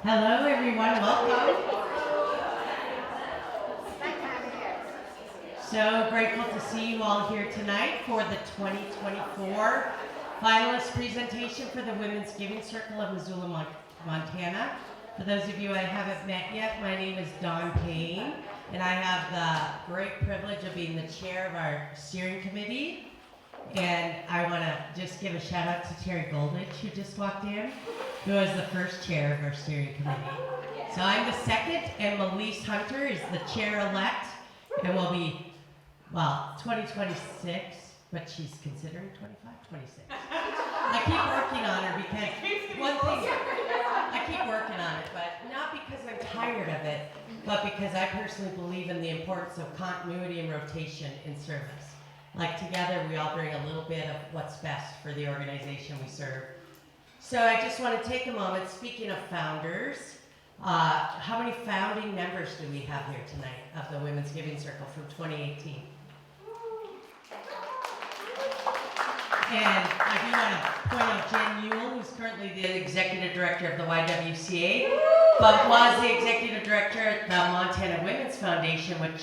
Hello everyone, welcome. So grateful to see you all here tonight for the 2024 finalist presentation for the Women's Giving Circle of Missoula, Montana. For those of you I haven't met yet, my name is Dawn Payne, and I have the great privilege of being the chair of our steering committee. And I want to just give a shout out to Terry Goldich, who just walked in, who is the first chair of our steering committee. So I'm the second, and Melise Hunter is the chair-elect, and will be, well, 2026, but she's considering 25, 26. I keep working on her because one thing, I keep working on it, but not because I'm tired of it, but because I personally believe in the importance of continuity and rotation in service. Like together, we all bring a little bit of what's best for the organization we serve. So I just want to take a moment, speaking of founders, how many founding members do we have here tonight of the Women's Giving Circle from 2018? And I do want to point out Jen Ewell, who's currently the Executive Director of the YWCA, but was the Executive Director at the Montana Women's Foundation, which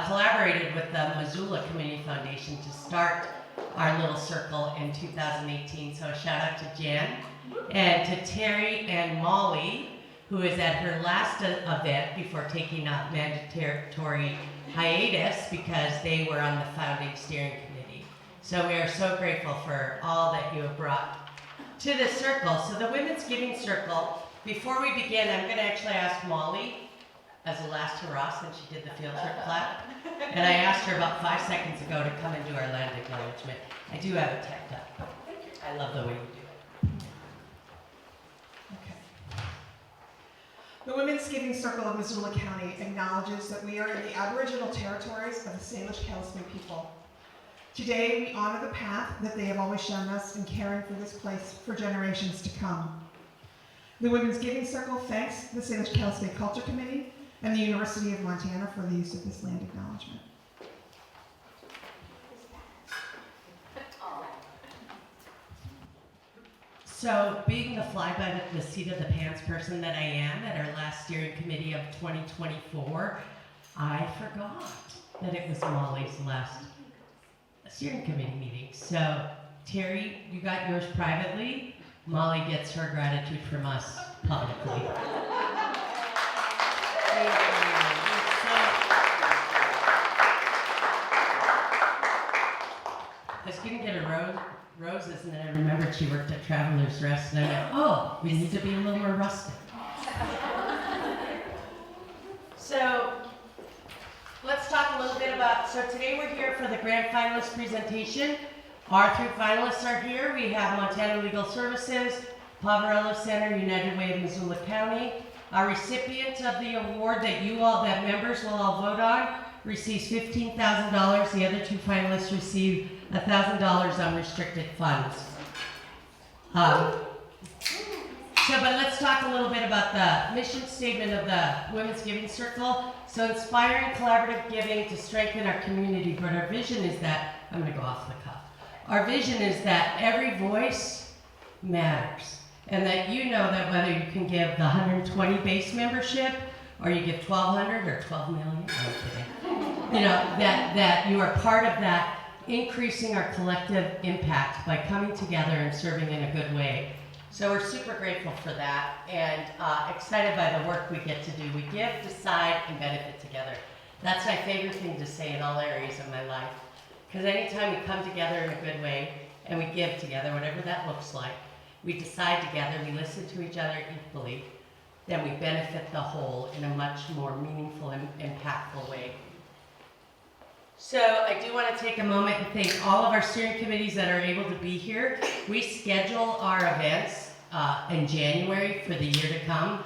collaborated with the Missoula Community Foundation to start our little circle in 2018. So a shout out to Jen and to Terry and Molly, who is at her last event before taking a mandatory hiatus because they were on the founding steering committee. So we are so grateful for all that you have brought to this circle. So the Women's Giving Circle, before we begin, I'm going to actually ask Molly as a last hurrah since she did the field trip clap. And I asked her about 5 seconds ago to come and do our land acknowledgement. I do have it typed up. I love the way you do it. Okay. The Women's Giving Circle of Missoula County acknowledges that we are in the Aboriginal territories of the Salish-Kalispel people. Today, we honor the path that they have always shown us in caring for this place for generations to come. The Women's Giving Circle thanks the Salish-Kalispel Culture Committee and the University of Montana for the use of this land acknowledgement. So being the fly by the seat of the pants person that I am at our last steering committee of 2024, I forgot that it was Molly's last steering committee meeting. So Terry, you got yours privately. Molly gets her gratitude from us publicly. I was going to get her roses, and then I remembered she worked at Traveler's Rest, and I'm like, oh, we need to be a little more rustic. So let's talk a little bit about, so today we're here for the grand finalist presentation. Our 3 finalists are here. We have Montana Legal Services, Poverello Center, United Way of Missoula County. Our recipient of the award that members will all vote on receives $15,000. The other 2 finalists receive $1,000 unrestricted funds. But let's talk a little bit about the mission statement of the Women's Giving Circle. So inspiring collaborative giving to strengthen our community, but our vision is that, I'm going to go off the cuff. Our vision is that every voice matters. And that you know that whether you can give the 120 base membership or you give 1,200 or 12 million, I'm kidding. You know, that you are part of that increasing our collective impact by coming together and serving in a good way. So we're super grateful for that and excited by the work we get to do. We give, decide, and benefit together. That's my favorite thing to say in all areas of my life. Because anytime we come together in a good way and we give together, whatever that looks like, we decide together, we listen to each other equally, then we benefit the whole in a much more meaningful and impactful way. So I do want to take a moment and thank all of our steering committees that are able to be here. We schedule our events in January for the year to come.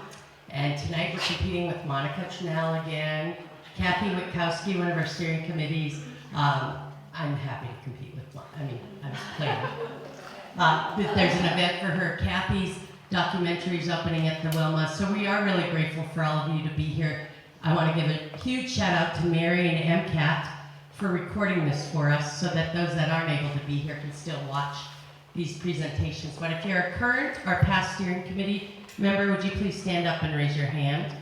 And tonight we're competing with Monica Trinell again, Kathy Witkowski, one of our steering committees. I'm happy to compete with Monica. I mean, I'm just playing. There's an event for her. Kathy's documentary is opening at the Wilma. So we are really grateful for all of you to be here. I want to give a huge shout out to Mary and MCAT for recording this for us so that those that aren't able to be here can still watch these presentations. But if you're a current or past steering committee member, would you please stand up and raise your hand?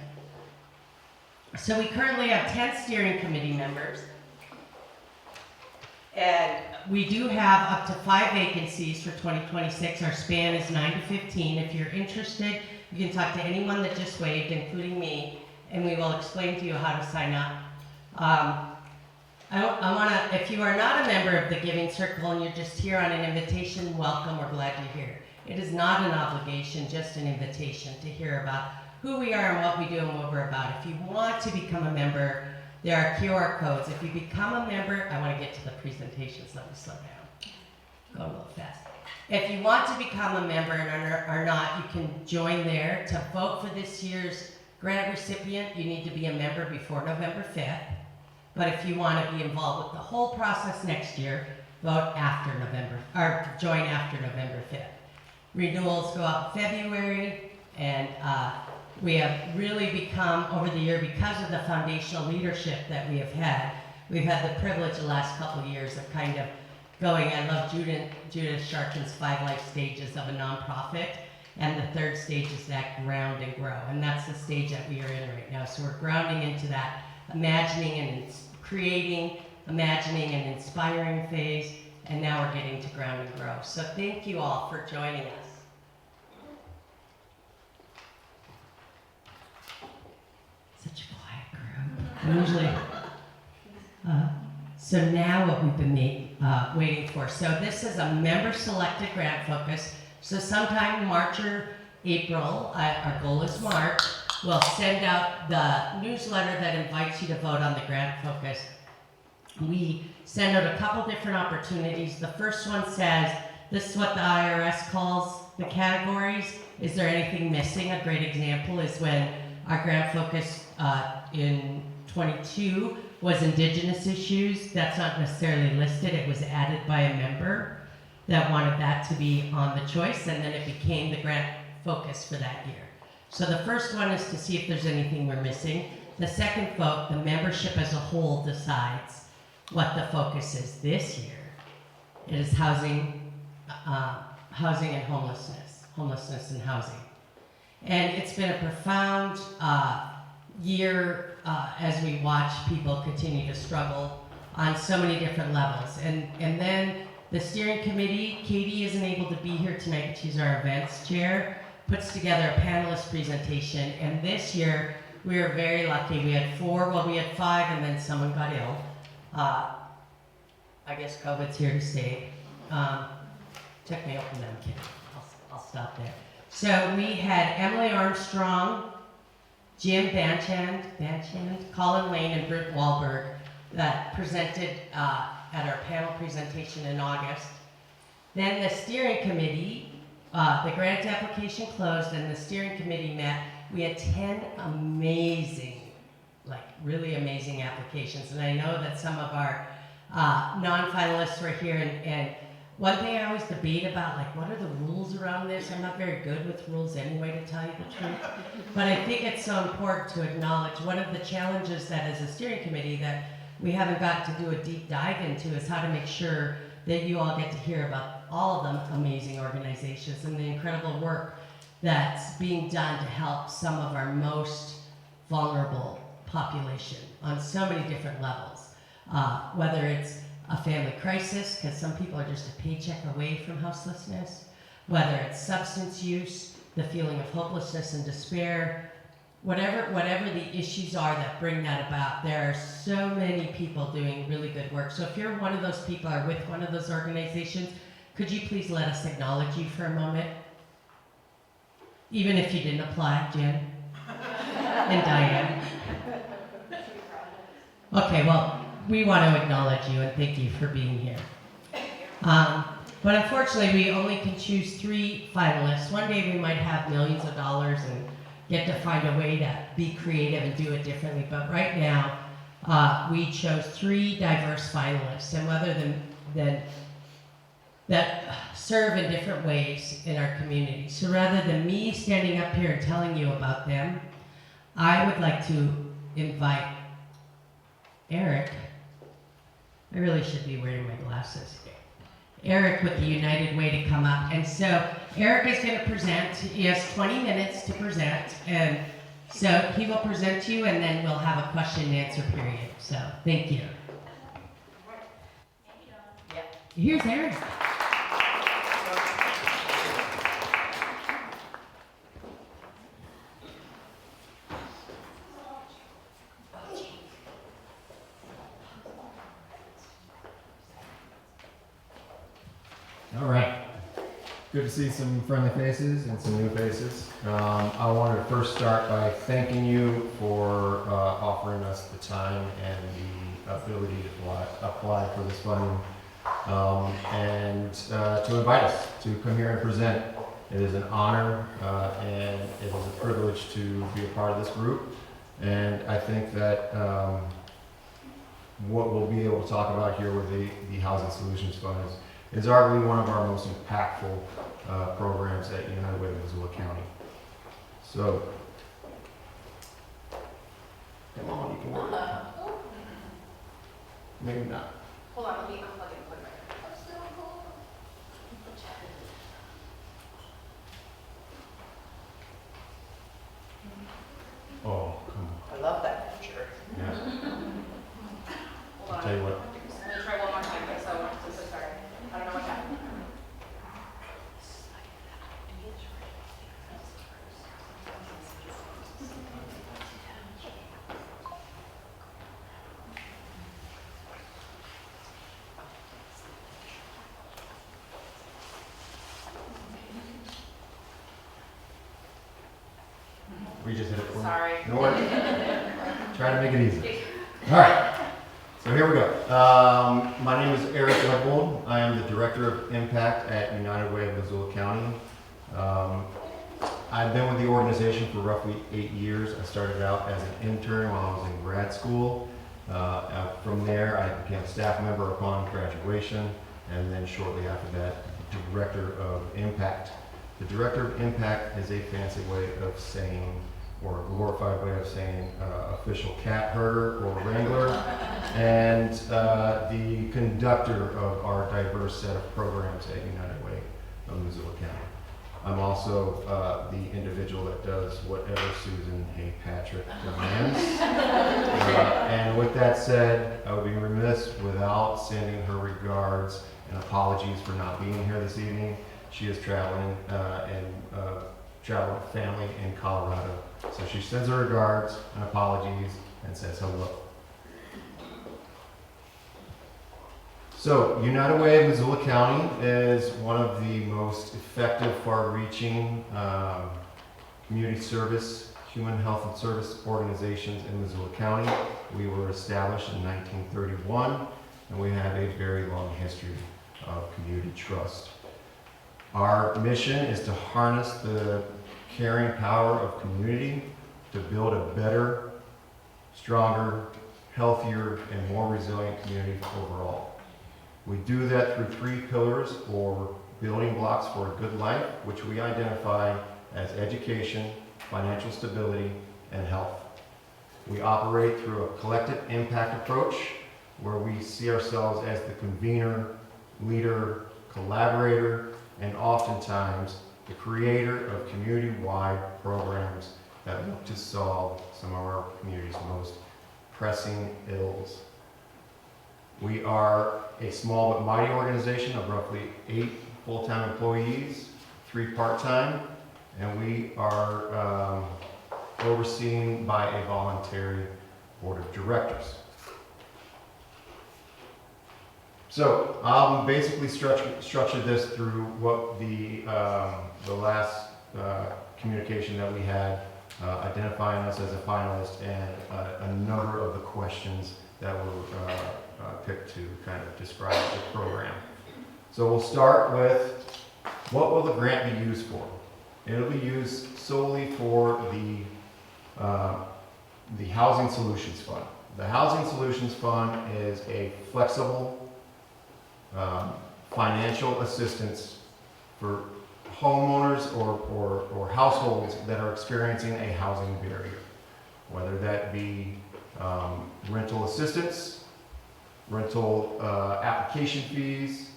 So we currently have 10 steering committee members. And we do have up to 5 vacancies for 2026. Our span is 9 to 15. If you're interested, you can talk to anyone that just waved, including me, and we will explain to you how to sign up. If you are not a member of the Giving Circle and you're just here on an invitation, welcome, we're glad you're here. It is not an obligation, just an invitation to hear about who we are and what we do and what we're about. If you want to become a member, there are QR codes. If you become a member, I want to get to the presentations, let me slow down. Going a little fast. If you want to become a member and are not, you can join there. To vote for this year's grant recipient, you need to be a member before November 5th. But if you want to be involved with the whole process next year, vote after November, or join after November 5th. Renewals go out in February, and we have really become, over the year, because of the foundational leadership that we have had, we've had the privilege the last couple of years of kind of going, I love Judith Sharkin's 5 life stages of a nonprofit, and the third stage is that ground and grow, and that's the stage that we are in right now. So we're grounding into that imagining and creating, imagining and inspiring phase, and now we're getting to ground and grow. So thank you all for joining us. Such a quiet group. Usually, so now what we've been waiting for. So this is a member-selected grant focus. So sometime in March or April, our goal is March, we'll send out the newsletter that invites you to vote on the grant focus. We send out a couple different opportunities. The first one says, this is what the IRS calls the categories. Is there anything missing? A great example is when our grant focus in 22 was Indigenous issues. That's not necessarily listed. It was added by a member that wanted that to be on the choice, and then it became the grant focus for that year. So the first one is to see if there's anything we're missing. The second vote, the membership as a whole decides what the focus is this year. It is housing and homelessness and housing. And it's been a profound year as we watch people continue to struggle on so many different levels. And then the steering committee, Katie isn't able to be here tonight, but she's our events chair, puts together a panelist presentation. And this year, we were very lucky. We had 5, and then someone got ill. I guess COVID's here to stay. Took me open them, kidding. I'll stop there. So we had Emily Armstrong, Jim Banchand, Colin Lane, and Britt Wahlberg that presented at our panel presentation in August. Then the steering committee, the grant application closed and the steering committee met. We had 10 amazing, really amazing applications. And I know that some of our non-finalists were here, and one thing I always debate about, what are the rules around this? I'm not very good with rules anyway, to tell you the truth. But I think it's so important to acknowledge one of the challenges that as a steering committee that we haven't got to do a deep dive into is how to make sure that you all get to hear about all of the amazing organizations and the incredible work that's being done to help some of our most vulnerable population on so many different levels. Whether it's a family crisis, because some people are just a paycheck away from houselessness, whether it's substance use, the feeling of hopelessness and despair, whatever the issues are that bring that about, there are so many people doing really good work. So if you're one of those people or with one of those organizations, could you please let us acknowledge you for a moment? Even if you didn't apply, Jen and Diane. Okay, well, we want to acknowledge you and thank you for being here. But unfortunately, we only can choose 3 finalists. One day we might have millions of dollars and get to find a way to be creative and do it differently. But right now, we chose 3 diverse finalists, and whether that serve in different ways in our community. So rather than me standing up here and telling you about them, I would like to invite Eric. I really should be wearing my glasses. Eric with the United Way to come up. And so Eric is going to present. He has 20 minutes to present. And so he will present to you, and then we'll have a question and answer period. So thank you. Here's Eric. All right. Good to see some friendly faces and some new faces. I wanted to first start by thanking you for offering us the time and the ability to apply for this funding, and to invite us to come here and present. It is an honor and it is a privilege to be a part of this group. And I think that what we'll be able to talk about here with the Housing Solutions Fund is arguably one of our most impactful programs at United Way of Missoula County. So, come on, you can work it. Maybe not. Hold on, let me unplug it and plug it back in. Oh, come on. I love that picture. Yeah. Hold on. I'll tell you what. Let me try one more time, so I'm so sorry. I don't know what happened. We just hit it for me. Sorry. No worries. Try to make it easy. All right. So here we go. My name is Eric Webbold. I am the Director of Impact at United Way of Missoula County. I've been with the organization for roughly 8 years. I started out as an intern while I was in grad school. From there, I became a staff member upon graduation, and then shortly after that, Director of Impact. The Director of Impact is a fancy way of saying, or a glorified way of saying, official cat herder or wrangler, and the conductor of our diverse set of programs at United Way of Missoula County. I'm also the individual that does whatever Susan Hay Patrick demands. And with that said, I would be remiss without sending her regards and apologies for not being here this evening. She is traveling traveling with family in Colorado. So she sends her regards and apologies and says hello. So, United Way of Missoula County is one of the most effective, far-reaching community service, human health and service organizations in Missoula County. We were established in 1931, and we have a very long history of community trust. Our mission is to harness the caring power of community to build a better, stronger, healthier, and more resilient community overall. We do that through 3 pillars or building blocks for a good life, which we identify as education, financial stability, and health. We operate through a collective impact approach where we see ourselves as the convener, leader, collaborator, and oftentimes the creator of community-wide programs that look to solve some of our community's most pressing ills. We are a small but mighty organization of roughly 8 full-time employees, 3 part-time, and we are overseen by a voluntary board of directors. So I'll basically structure this through what the last communication that we had, identifying us as a finalist, and a number of the questions that were picked to kind of describe the program. So we'll start with, what will the grant be used for? It'll be used solely for the Housing Solutions Fund. The Housing Solutions Fund is a flexible financial assistance for homeowners or households that are experiencing a housing barrier, whether that be rental assistance, rental application fees,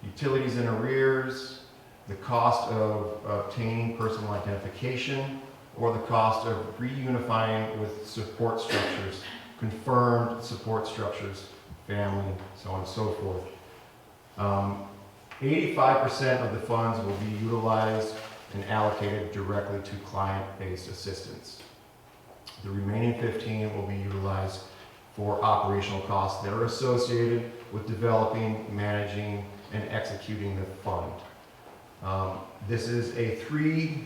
utilities in arrears, the cost of obtaining personal identification, or the cost of reunifying with support structures, confirmed support structures, family, so on and so forth. 85% of the funds will be utilized and allocated directly to client-based assistance. The remaining 15 will be utilized for operational costs that are associated with developing, managing, and executing the fund. This is a three-leg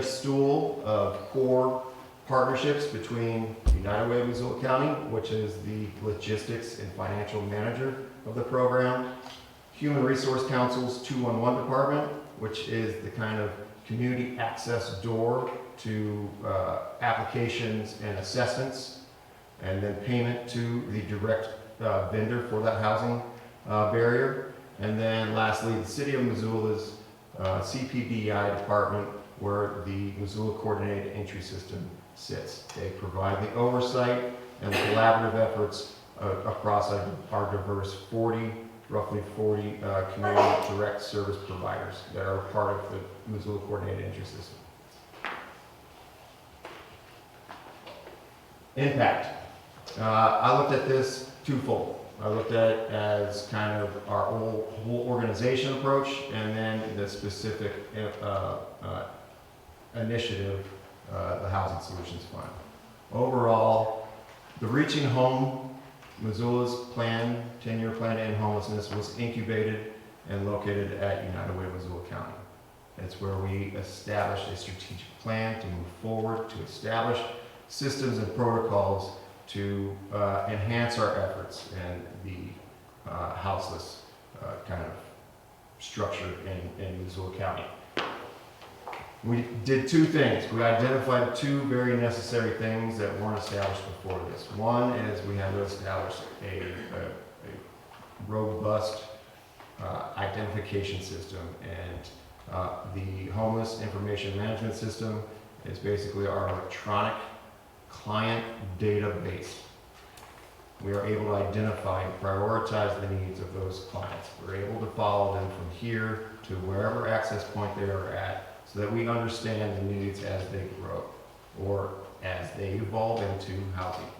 stool of core partnerships between United Way of Missoula County, which is the logistics and financial manager of the program, Human Resource Council's 211 department, which is the kind of community access door to applications and assessments, and then payment to the direct vendor for that housing barrier. And then lastly, the City of Missoula's CPDI department, where the Missoula Coordinated Entry System sits. They provide the oversight and the collaborative efforts across our diverse roughly 40 community direct service providers that are part of the Missoula Coordinated Entry System. Impact. I looked at this twofold. I looked at it as kind of our whole organization approach, and then the specific initiative, the Housing Solutions Fund. Overall, the Reaching Home, Missoula's 10-year plan to end homelessness, was incubated and located at United Way of Missoula County. It's where we established a strategic plan to move forward, to establish systems and protocols to enhance our efforts in the houseless kind of structure in Missoula County. We did two things. We identified two very necessary things that weren't established before this. One is we had to establish a robust identification system, and the homeless information management system is basically our electronic client database. We are able to identify and prioritize the needs of those clients. We're able to follow them from here to wherever access point they are at, so that we understand the needs as they grow or as they evolve into housing.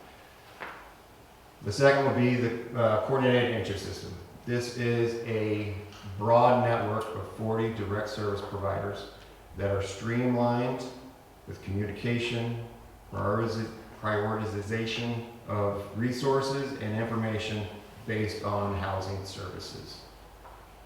The second would be the coordinated entry system. This is a broad network of 40 direct service providers that are streamlined with communication, prioritization of resources and information based on housing services.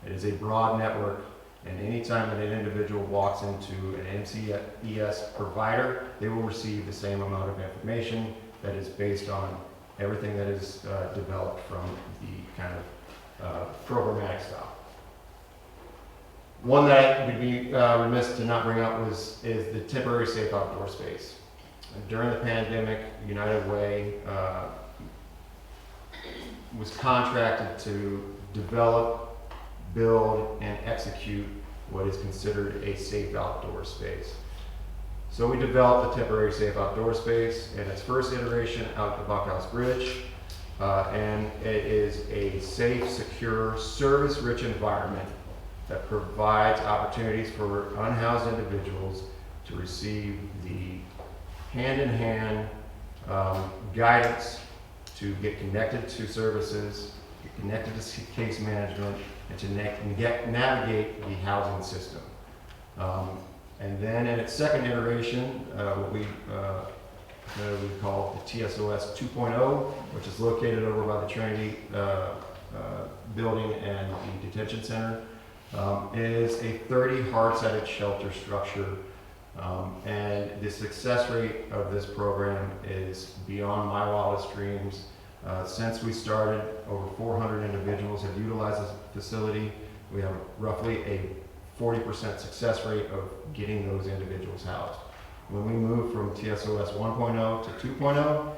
It is a broad network, and anytime that an individual walks into an MCES provider, they will receive the same amount of information that is based on everything that is developed from the kind of programmatic style. One that I would be remiss to not bring up is the temporary safe outdoor space. During the pandemic, United Way was contracted to develop, build, and execute what is considered a safe outdoor space. So we developed the temporary safe outdoor space in its first iteration out the Buckhouse Bridge, and it is a safe, secure, service-rich environment that provides opportunities for unhoused individuals to receive the hand-in-hand guidance to get connected to services, get connected to case management, and to navigate the housing system. And then in its second iteration, what we call the TSOS 2.0, which is located over by the Trinity building and the detention center, is a 30 hard-sided shelter structure. And the success rate of this program is beyond my wildest dreams. Since we started, over 400 individuals have utilized this facility. We have roughly a 40% success rate of getting those individuals housed. When we moved from TSOS 1.0 to 2.0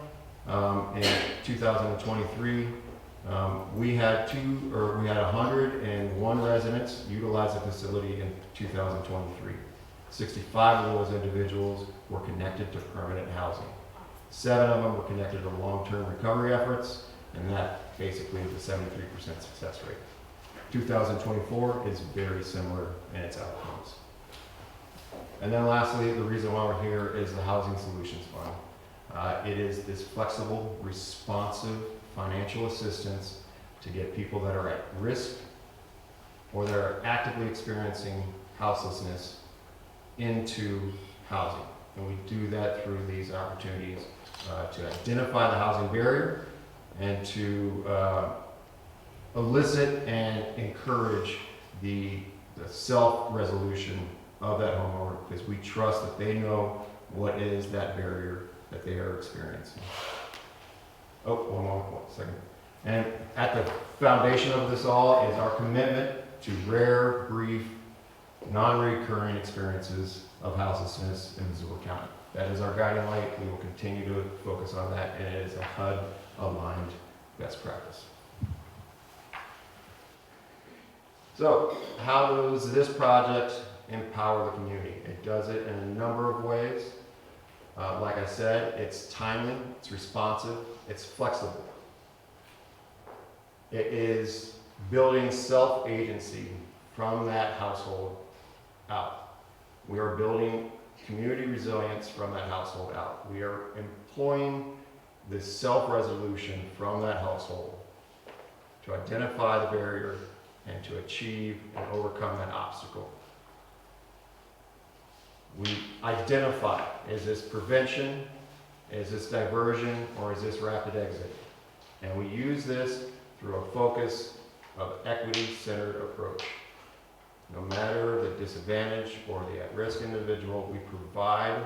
in 2023, we had 101 residents utilize the facility in 2023. 65 of those individuals were connected to permanent housing. 7 of them were connected to long-term recovery efforts, and that basically the 73% success rate. 2024 is very similar in its outcomes. And then lastly, the reason why we're here is the Housing Solutions Fund. It is this flexible, responsive financial assistance to get people that are at risk or that are actively experiencing houselessness into housing. And we do that through these opportunities to identify the housing barrier and to elicit and encourage the self-resolution of that homeowner, because we trust that they know what is that barrier that they are experiencing. Oh, one second. And at the foundation of this all is our commitment to rare, brief, non-recurring experiences of houselessness in Missoula County. That is our guiding light. We will continue to focus on that, and it is a HUD-aligned best practice. So, how does this project empower the community? It does it in a number of ways. Like I said, it's timely, it's responsive, it's flexible. It is building self-agency from that household out. We are building community resilience from that household out. We are employing this self-resolution from that household to identify the barrier and to achieve and overcome that obstacle. We identify, is this prevention, is this diversion, or is this rapid exit? And we use this through a focus of equity-centered approach. No matter the disadvantage or the at-risk individual, we provide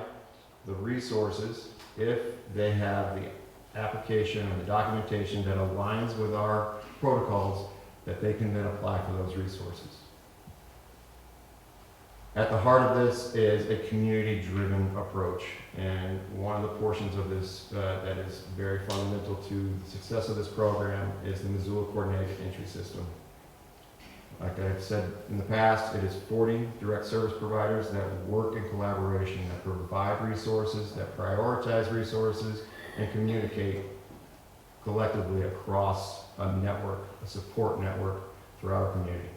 the resources if they have the application and the documentation that aligns with our protocols, that they can then apply for those resources. At the heart of this is a community-driven approach, and one of the portions of this that is very fundamental to the success of this program is the Missoula Coordinated Entry System. Like I've said in the past, it is 40 direct service providers that work in collaboration, that provide resources, that prioritize resources, and communicate collectively across a network, a support network throughout our community.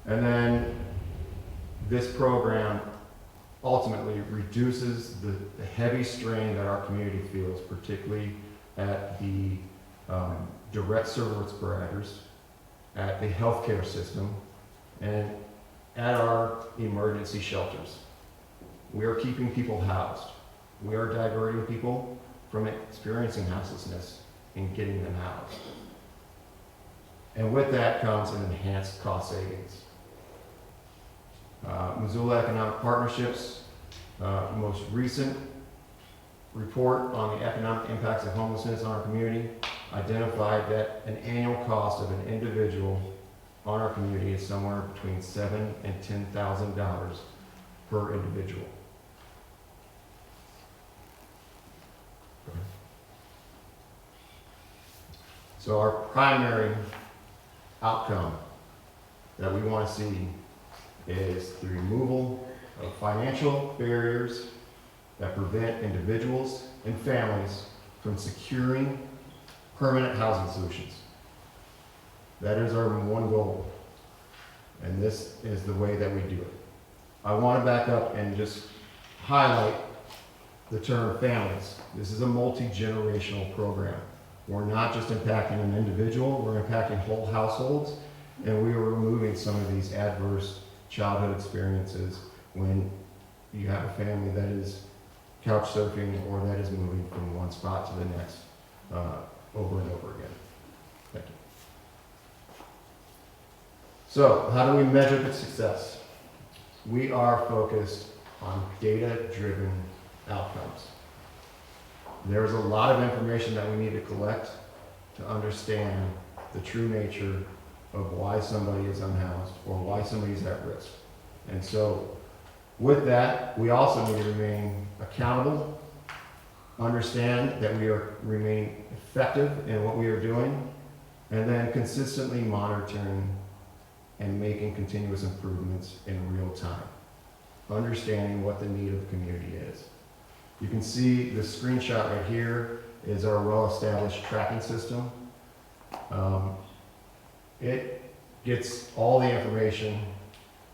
And then this program ultimately reduces the heavy strain that our community feels, particularly at the direct service providers, at the healthcare system, and at our emergency shelters. We are keeping people housed. We are diverting people from experiencing houselessness and getting them housed. And with that comes an enhanced cost savings. Missoula Economic Partnerships' most recent report on the economic impacts of homelessness on our community identified that an annual cost of an individual on our community is somewhere between $7,000 and $10,000 per individual. So our primary outcome that we want to see is the removal of financial barriers that prevent individuals and families from securing permanent housing solutions. That is our one goal, and this is the way that we do it. I want to back up and just highlight the term families. This is a multi-generational program. We're not just impacting an individual, we're impacting whole households, and we are removing some of these adverse childhood experiences when you have a family that is couch surfing or that is moving from one spot to the next over and over again. Thank you. So, how do we measure the success? We are focused on data-driven outcomes. There's a lot of information that we need to collect to understand the true nature of why somebody is unhoused or why somebody's at risk. And so, with that, we also need to remain accountable, understand that we are remaining effective in what we are doing, and then consistently monitoring and making continuous improvements in real time, understanding what the need of the community is. You can see the screenshot right here is our well-established tracking system. It gets all the information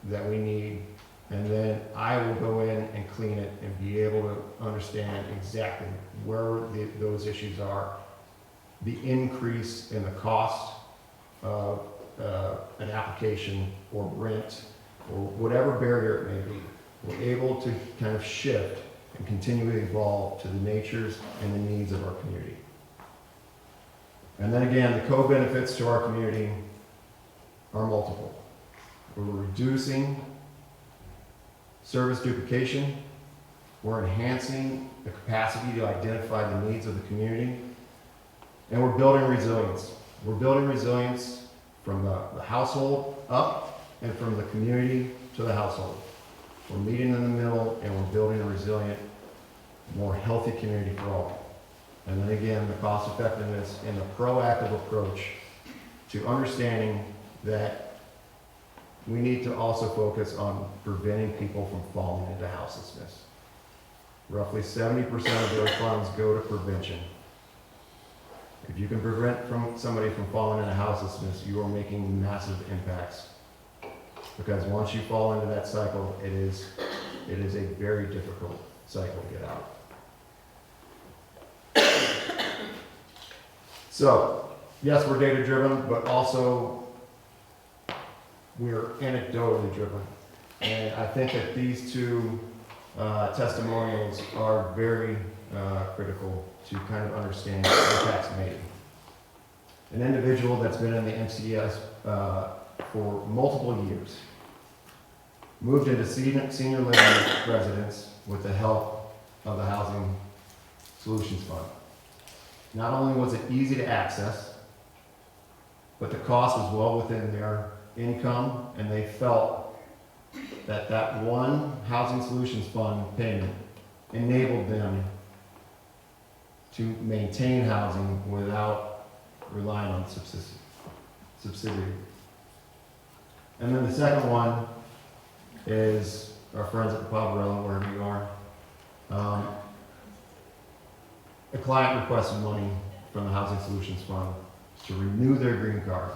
that we need, and then I will go in and clean it and be able to understand exactly where those issues are, the increase in the cost of an application or rent or whatever barrier it may be. We're able to kind of shift and continually evolve to the natures and the needs of our community. And then again, the co-benefits to our community are multiple. We're reducing service duplication, we're enhancing the capacity to identify the needs of the community, and we're building resilience. We're building resilience from the household up and from the community to the household. We're meeting in the middle and we're building a resilient, more healthy community for all. And then again, the cost effectiveness and the proactive approach to understanding that we need to also focus on preventing people from falling into houselessness. Roughly 70% of their funds go to prevention. If you can prevent somebody from falling into houselessness, you are making massive impacts. Because once you fall into that cycle, it is a very difficult cycle to get out. So, yes, we're data driven, but also we're anecdotally driven. And I think that these two testimonials are very critical to kind of understand the impacts made. An individual that's been in the MCS for multiple years moved into senior living residence with the help of the Housing Solutions Fund. Not only was it easy to access, but the cost was well within their income, and they felt that that one Housing Solutions Fund payment enabled them to maintain housing without relying on subsidy. And then the second one is our friends at the Poverello, wherever you are. A client requested money from the Housing Solutions Fund to renew their green card.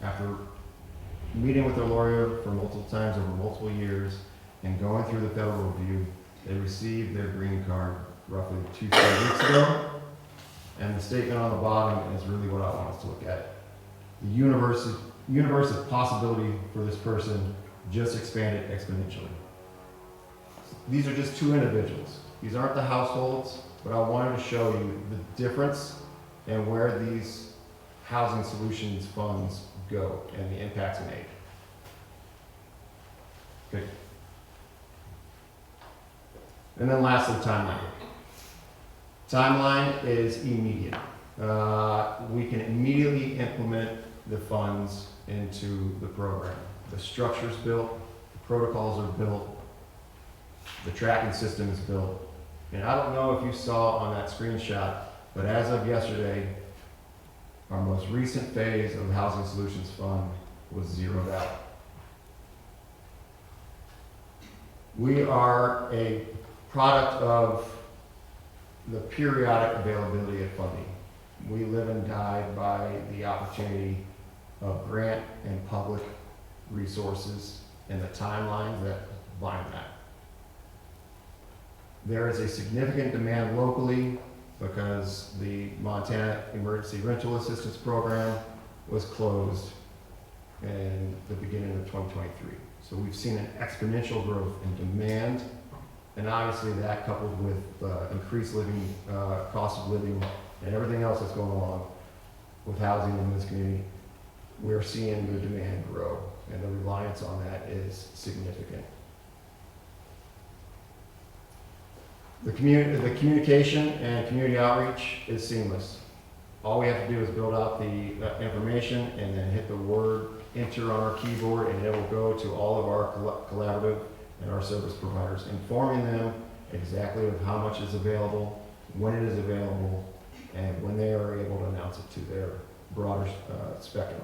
After meeting with their lawyer for multiple times over multiple years and going through the federal review, they received their green card roughly 2-3 weeks ago. And the statement on the bottom is really what I want us to look at. The universe of possibility for this person just expanded exponentially. These are just two individuals. These aren't the households, but I wanted to show you the difference and where these Housing Solutions funds go and the impacts made. Okay. And then lastly, timeline. Timeline is immediate. We can immediately implement the funds into the program. The structure's built, the protocols are built, the tracking system is built. And I don't know if you saw on that screenshot, but as of yesterday, our most recent phase of the Housing Solutions Fund was zeroed out. We are a product of the periodic availability of funding. We live and die by the opportunity of grant and public resources and the timelines that bind that. There is a significant demand locally because the Montana Emergency Rental Assistance Program was closed in the beginning of 2023. So we've seen an exponential growth in demand, and obviously that coupled with increased living, cost of living, and everything else that's going along with housing in this community, we're seeing the demand grow, and the reliance on that is significant. The communication and community outreach is seamless. All we have to do is build out the information and then hit the word enter on our keyboard, and it will go to all of our collaborative and our service providers, informing them exactly of how much is available, when it is available, and when they are able to announce it to their broader spectrum.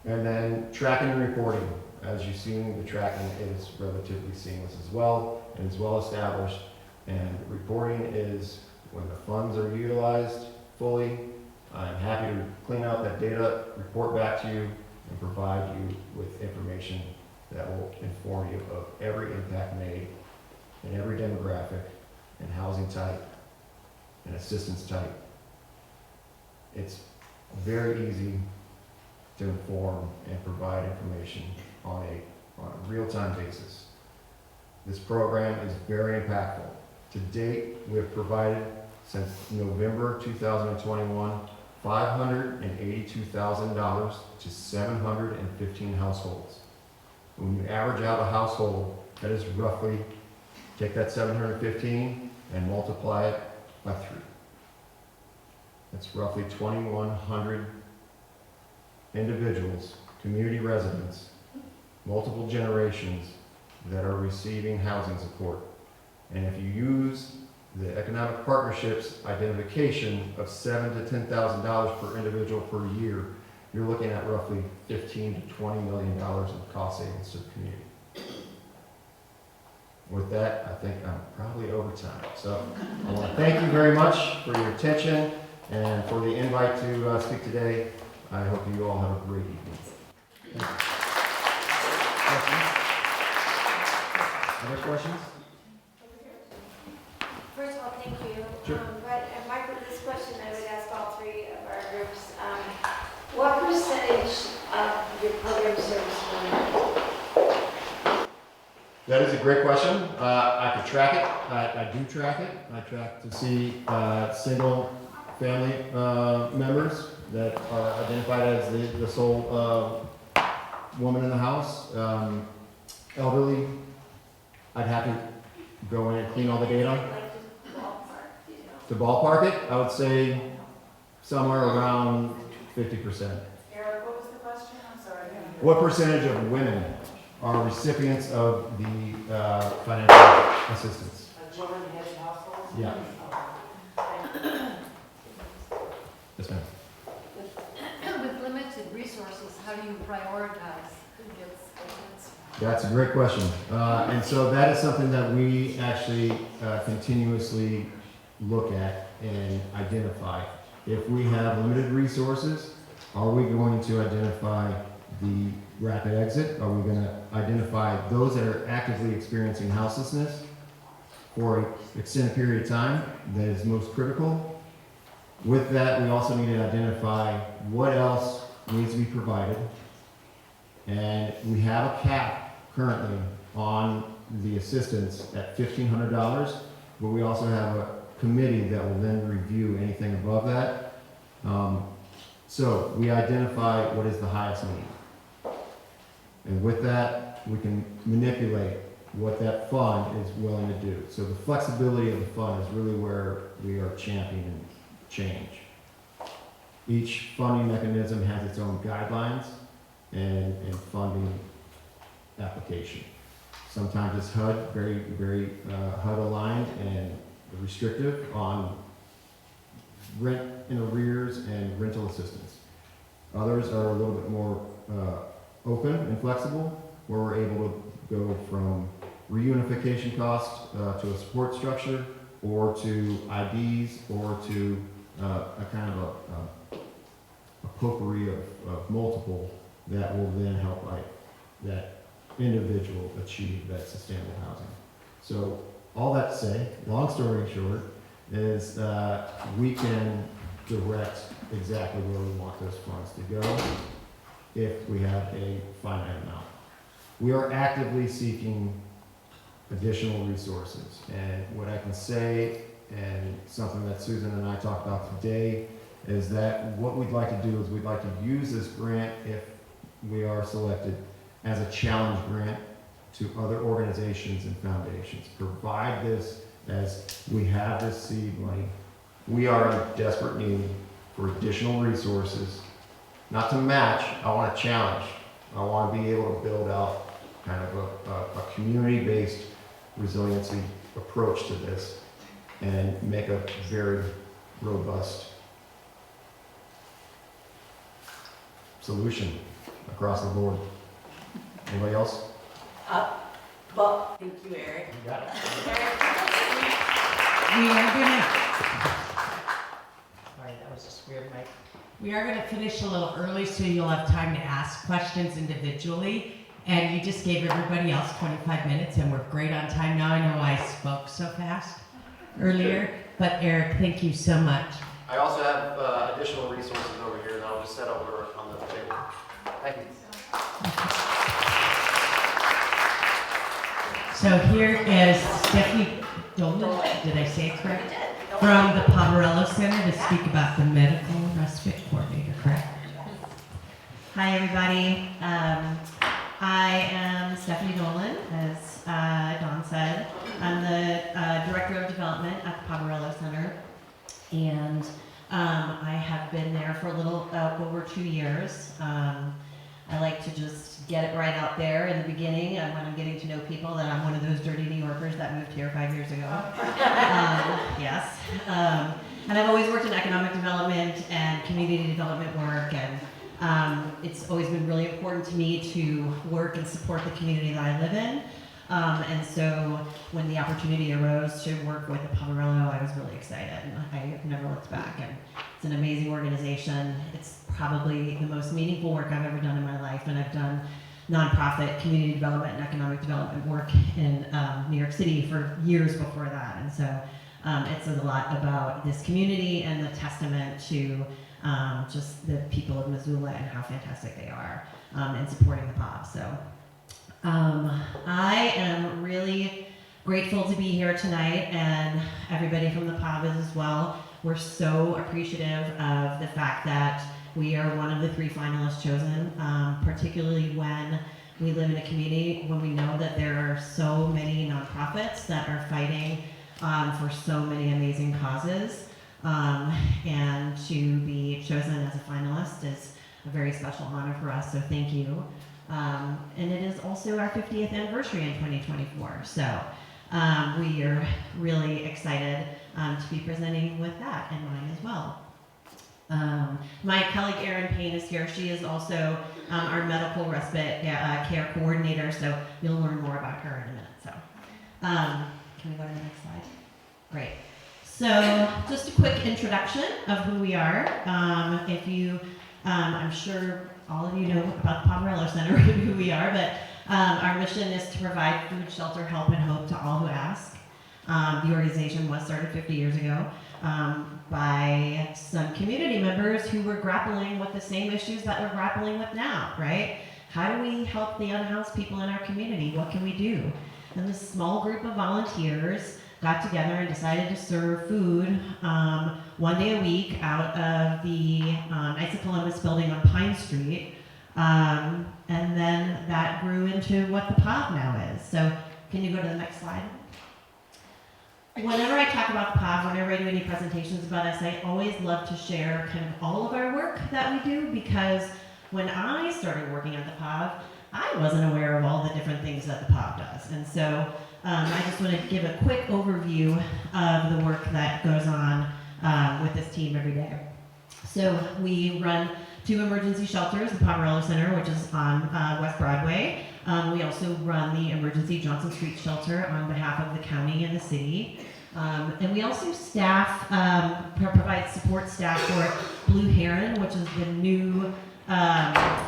And then tracking and reporting. As you've seen, the tracking is relatively seamless as well, and it's well established. And reporting is when the funds are utilized fully, I'm happy to clean out that data, report back to you, and provide you with information that will inform you of every impact made in every demographic and housing type and assistance type. It's very easy to inform and provide information on a real-time basis. This program is very impactful. To date, we have provided, since November 2021, $582,000 to 715 households. When you average out a household, that is roughly, take that 715 and multiply it by 3. That's roughly 2,100 individuals, community residents, multiple generations that are receiving housing support. And if you use the economic partnerships identification of $7,000 to $10,000 per individual per year, you're looking at roughly $15 to $20 million in cost savings to the community. With that, I think I'm probably over time. So I want to thank you very much for your attention and for the invite to speak today. I hope you all have a great evening. Other questions? First of all, thank you. Sure. Michael, this question I would ask all three of our groups. What percentage of your program service women? That is a great question. I could track it. I do track it. I track to see single family members that are identified as the sole woman in the house. Elderly, I'd have to go in and clean all the data. Like just ballpark, you know? To ballpark it, I would say somewhere around 50%. Eric, what was the question? I'm sorry. I didn't hear. What percentage of women are recipients of the financial assistance? Children-headed households? Yeah. Yes, ma'am. With limited resources, how do you prioritize who gets assistance? That's a great question. And so that is something that we actually continuously look at and identify. If we have limited resources, are we going to identify the rapid exit? Are we going to identify those that are actively experiencing houselessness for an extended period of time that is most critical? With that, we also need to identify what else needs to be provided. And we have a cap currently on the assistance at $1,500, but we also have a committee that will then review anything above that. So we identify what is the highest need. And with that, we can manipulate what that fund is willing to do. So the flexibility of the fund is really where we are championing change. Each funding mechanism has its own guidelines and funding application. Sometimes it's HUD, very HUD aligned and restrictive on rent in arrears and rental assistance. Others are a little bit more open and flexible, where we're able to go from reunification costs to a support structure, or to IDs, or to a kind of a potpourri of multiple that will then help that individual achieve that sustainable housing. So all that to say, long story short, is we can direct exactly where we want those funds to go if we have a finite amount. We are actively seeking additional resources, and what I can say, and something that Susan and I talked about today, is that what we'd like to do is we'd like to use this grant, if we are selected, as a challenge grant to other organizations and foundations. Provide this as we have this seed money. We are in desperate need for additional resources, not to match, I want to challenge. I want to be able to build out kind of a community-based resiliency approach to this and make a very robust solution across the board. Anybody else? Well, thank you, Eric. You got it. Eric, We are gonna. Sorry, that was just weird, Mike. We are gonna finish a little early so you'll have time to ask questions individually. And you just gave everybody else 25 minutes and we're great on time now. I know I spoke so fast earlier, but Eric, thank you so much. I also have additional resources over here that I'll just set over on the table. Thank you. So here is Stephanie Dolan, did I say it correct? From the Poverello Center to speak about the medical respite coordinator, correct? Hi, everybody. I am Stephanie Dolan, as Dawn said. I'm the Director of Development at the Poverello Center, and I have been there for a little over 2 years. I like to just get it right out there in the beginning when I'm getting to know people that I'm one of those dirty New Yorkers that moved here 5 years ago. Yes. And I've always worked in economic development and community development work, and it's always been really important to me to work and support the community that I live in. And so when the opportunity arose to work with the Poverello, I was really excited. I have never looked back, and it's an amazing organization. It's probably the most meaningful work I've ever done in my life, and I've done nonprofit community development and economic development work in New York City for years before that. And so it says a lot about this community and the testament to just the people of Missoula and how fantastic they are in supporting the POV. So I am really grateful to be here tonight, and everybody from the POV is as well. We're so appreciative of the fact that we are one of the 3 finalists chosen, particularly when we live in a community when we know that there are so many nonprofits that are fighting for so many amazing causes. And to be chosen as a finalist is a very special honor for us, so thank you. And it is also our 50th anniversary in 2024, so we are really excited to be presenting with that in mind as well. My colleague Erin Payne is here. She is also our medical respite care coordinator, so you'll learn more about her in a minute. So can we go to the next slide? Great. So just a quick introduction of who we are. If you, I'm sure all of you know about the Poverello Center and who we are, but our mission is to provide food, shelter, help, and hope to all who ask. The organization was started 50 years ago by some community members who were grappling with the same issues that we're grappling with now, right? How do we help the unhoused people in our community? What can we do? And this small group of volunteers got together and decided to serve food 1 day a week out of the Knights of Columbus building on Pine Street. And then that grew into what the POV now is. So can you go to the next slide? Whenever I talk about the POV, whenever I do any presentations about us, I always love to share kind of all of our work that we do, because when I started working at the POV, I wasn't aware of all the different things that the POV does. And so I just want to give a quick overview of the work that goes on with this team every day. So we run 2 emergency shelters, the Poverello Center, which is on West Broadway. We also run the emergency Johnson Street shelter on behalf of the county and the city. And we also staff, provide support staff for Blue Heron, which is the new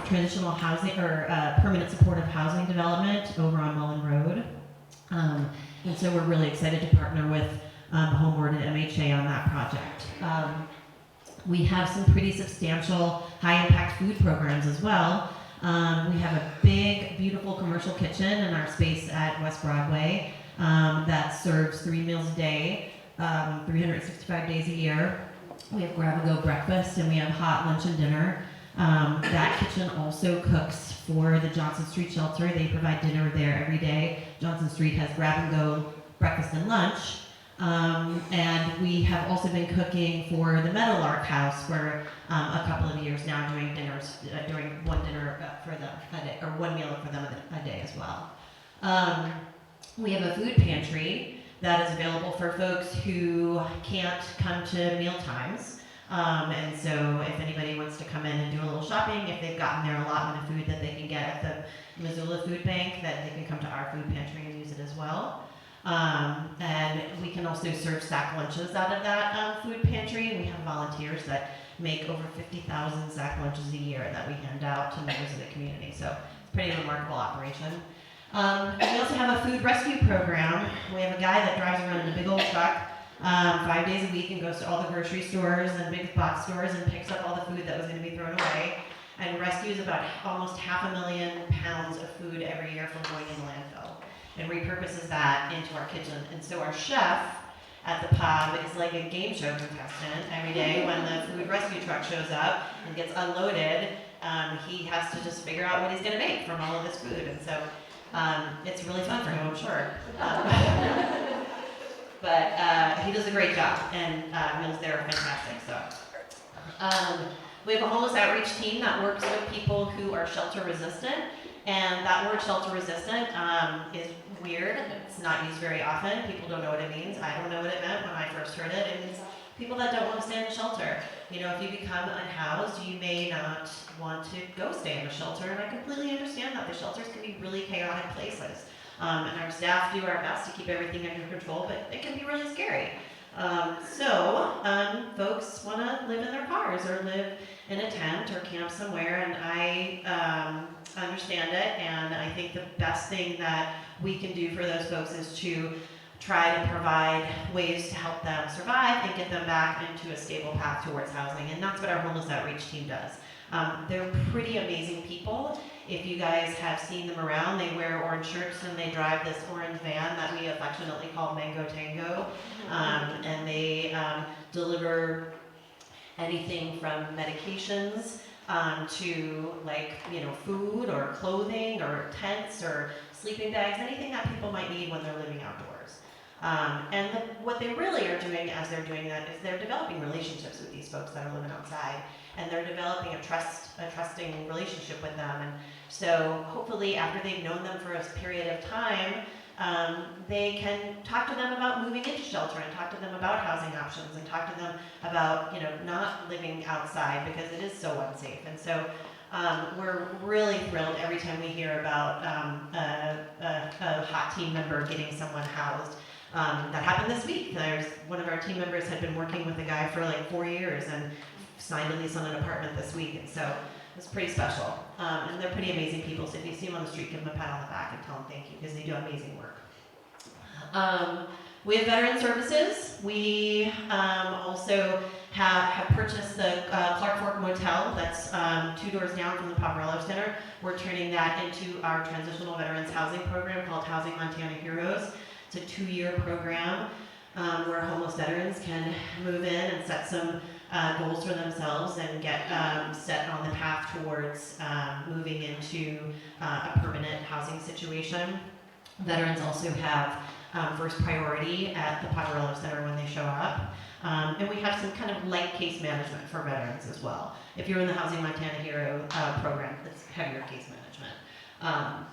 transitional housing or permanent supportive housing development over on Mullen Road. And so we're really excited to partner with Home Board and MHA on that project. We have some pretty substantial high-impact food programs as well. We have a big, beautiful commercial kitchen in our space at West Broadway that serves 3 meals a day, 365 days a year. We have grab-and-go breakfast, and we have hot lunch and dinner. That kitchen also cooks for the Johnson Street shelter. They provide dinner there every day. Johnson Street has grab-and-go breakfast and lunch. And we have also been cooking for the Meadowlark House for a couple of years now, doing dinners, doing one dinner for them a day, or one meal for them a day as well. We have a food pantry that is available for folks who can't come to meal times. And so if anybody wants to come in and do a little shopping, if they've gotten their allotment of food that they can get at the Missoula Food Bank, that they can come to our food pantry and use it as well. And we can also serve sack lunches out of that food pantry. We have volunteers that make over 50,000 sack lunches a year that we hand out to members of the community. So it's a pretty remarkable operation. We also have a food rescue program. We have a guy that drives around in a big old truck 5 days a week and goes to all the grocery stores and big box stores and picks up all the food that was going to be thrown away and rescues about almost 500,000 pounds of food every year from going in landfill and repurposes that into our kitchen. And so our chef at the pub is like a game show contestant every day. When the food rescue truck shows up and gets unloaded, he has to just figure out what he's going to make from all of this food. And so it's really fun for him, I'm sure. But he does a great job, and meals there are fantastic. So we have a homeless outreach team that works with people who are shelter resistant, and that word shelter resistant is weird. It's not used very often. People don't know what it means. I don't know what it meant when I first heard it. It means people that don't want to stay in a shelter. You know, if you become unhoused, you may not want to go stay in a shelter, and I completely understand that. The shelters can be really chaotic places. And our staff do our best to keep everything under control, but it can be really scary. Folks want to live in their cars or live in a tent or camp somewhere, and I understand it, and I think the best thing that we can do for those folks is to try to provide ways to help them survive and get them back into a stable path towards housing, and that's what our homeless outreach team does. They're pretty amazing people. If you guys have seen them around, they wear orange shirts and they drive this orange van that we affectionately call Mango Tango. And they deliver anything from medications to food or clothing or tents or sleeping bags, anything that people might need when they're living outdoors. What they really are doing as they're doing that is they're developing relationships with these folks that are living outside, and they're developing a trusting relationship with them. And so hopefully after they've known them for a period of time, they can talk to them about moving into shelter and talk to them about housing options and talk to them about, not living outside because it is so unsafe. And so we're really thrilled every time we hear about a hot team member getting someone housed. That happened this week. There's one of our team members had been working with a guy for like 4 years and signed a lease on an apartment this week, and so it's pretty special. And they're pretty amazing people, so if you see them on the street, give them a pat on the back and tell them thank you, because they do amazing work. We have veteran services. We also have purchased the Clark Fork Motel that's 2 doors down from the Poverello Center. We're turning that into our transitional veterans housing program called Housing Montana Heroes. It's a 2-year program where homeless veterans can move in and set some goals for themselves and get set on the path towards moving into a permanent housing situation. Veterans also have first priority at the Poverello Center when they show up. And we have some kind of light case management for veterans as well. If you're in the Housing Montana Hero program, it's heavier case management.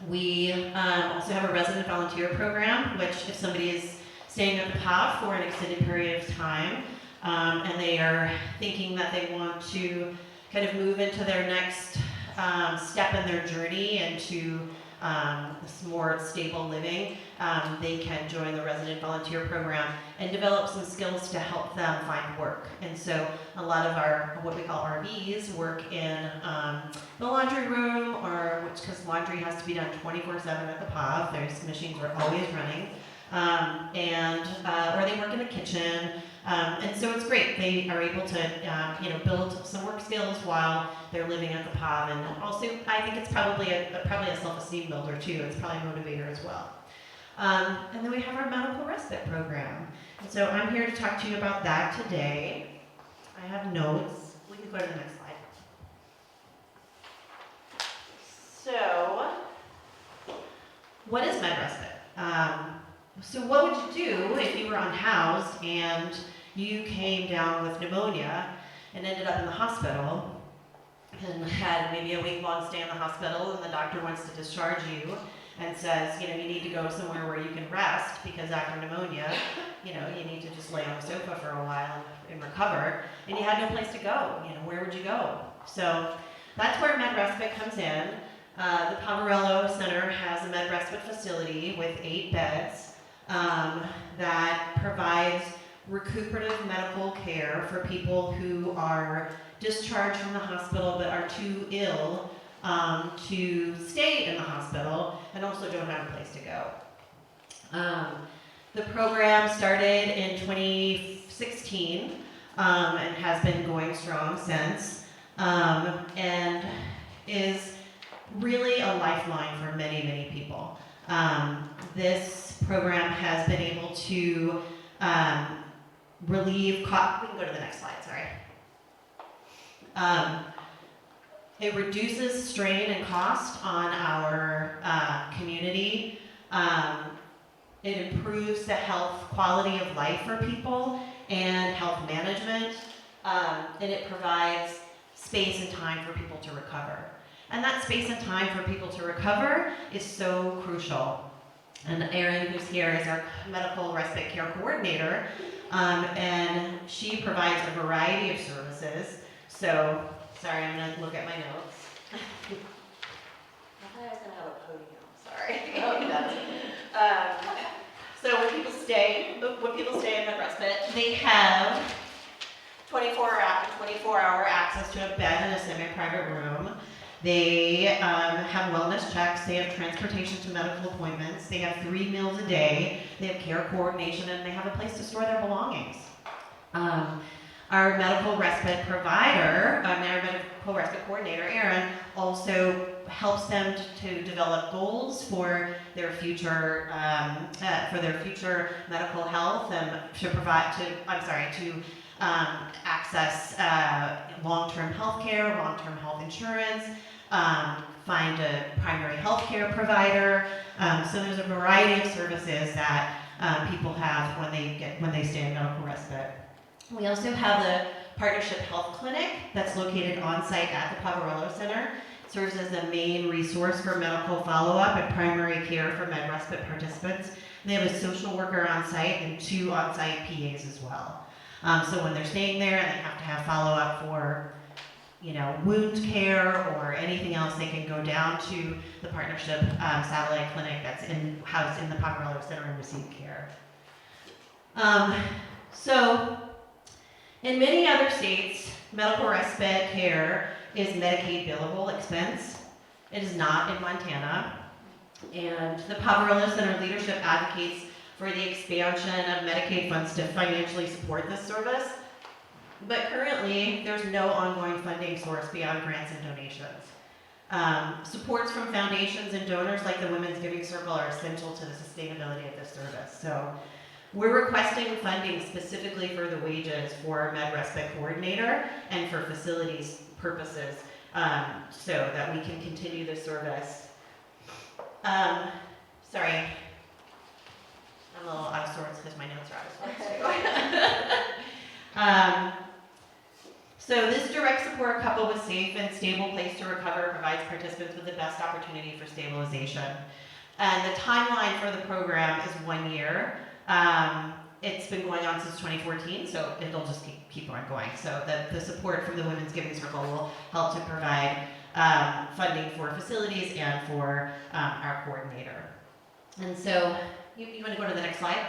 We also have a resident volunteer program, which if somebody is staying at the POV for an extended period of time, and they are thinking that they want to kind of move into their next step in their journey into this more stable living, they can join the resident volunteer program and develop some skills to help them find work. And so a lot of our, what we call RVs, work in the laundry room, or because laundry has to be done 24/7 at the POV. There's machines are always running. Or they work in the kitchen. And so it's great. They are able to, build some work skills while they're living at the POV. And also, I think it's probably a self-esteem builder too. It's probably a motivator as well. And then we have our medical respite program. And so I'm here to talk to you about that today. I have notes. We can go to the next slide. So, what is med respite? So what would you do if you were unhoused and you came down with pneumonia and ended up in the hospital and had maybe a week-long stay in the hospital, and the doctor wants to discharge you and says, you need to go somewhere where you can rest because after pneumonia, you need to just lay on the sofa for a while and recover, and you had no place to go. Where would you go? So that's where med respite comes in. The Poverello Center has a med respite facility with 8 beds. that provides recuperative medical care for people who are discharged from the hospital but are too ill to stay in the hospital and also don't have a place to go. The program started in 2016 and has been going strong since, and is really a lifeline for many, many people. This program has been able to relieve, we can go to the next slide, sorry. It reduces strain and cost on our community. It improves the quality of life for people and health management, and it provides space and time for people to recover. And that space and time for people to recover is so crucial. And Erin, who's here, is our medical respite care coordinator, and she provides a variety of services. So, sorry, I'm gonna look at my notes. I thought I was gonna have a podium, sorry. So when people stay in med respite, they have 24-hour access to a bed in a semi-private room. They have wellness checks, they have transportation to medical appointments, they have 3 meals a day, they have care coordination, and they have a place to store their belongings. Our medical respite provider, our medical respite coordinator, Erin, also helps them to develop goals for their future medical health and to access long-term health care, long-term health insurance, find a primary health care provider. So there's a variety of services that people have when they stay in medical respite. We also have the Partnership Health Clinic that's located on site at the Poverello Center. It serves as the main resource for medical follow-up and primary care for med respite participants. They have a social worker on site and 2 on-site PAs as well. So when they're staying there and they have to have follow-up for, wound care or anything else, they can go down to the Partnership Satellite Clinic that's housed in the Poverello Center and receive care. In many other states, medical respite care is Medicaid billable expense. It is not in Montana. And the Poverello Center leadership advocates for the expansion of Medicaid funds to financially support this service. But currently, there's no ongoing funding source beyond grants and donations. Supports from foundations and donors like the Women's Giving Circle are essential to the sustainability of this service. So we're requesting funding specifically for the wages for a med respite coordinator and for facilities purposes so that we can continue the service. Sorry, I'm a little out of sorts because my notes are out of sorts too. So this direct support coupled with safe and stable place to recover provides participants with the best opportunity for stabilization. And the timeline for the program is 1 year. It's been going on since 2014, so it'll just keep on going. So the support from the Women's Giving Circle will help to provide funding for facilities and for our coordinator. And so, you want to go to the next slide?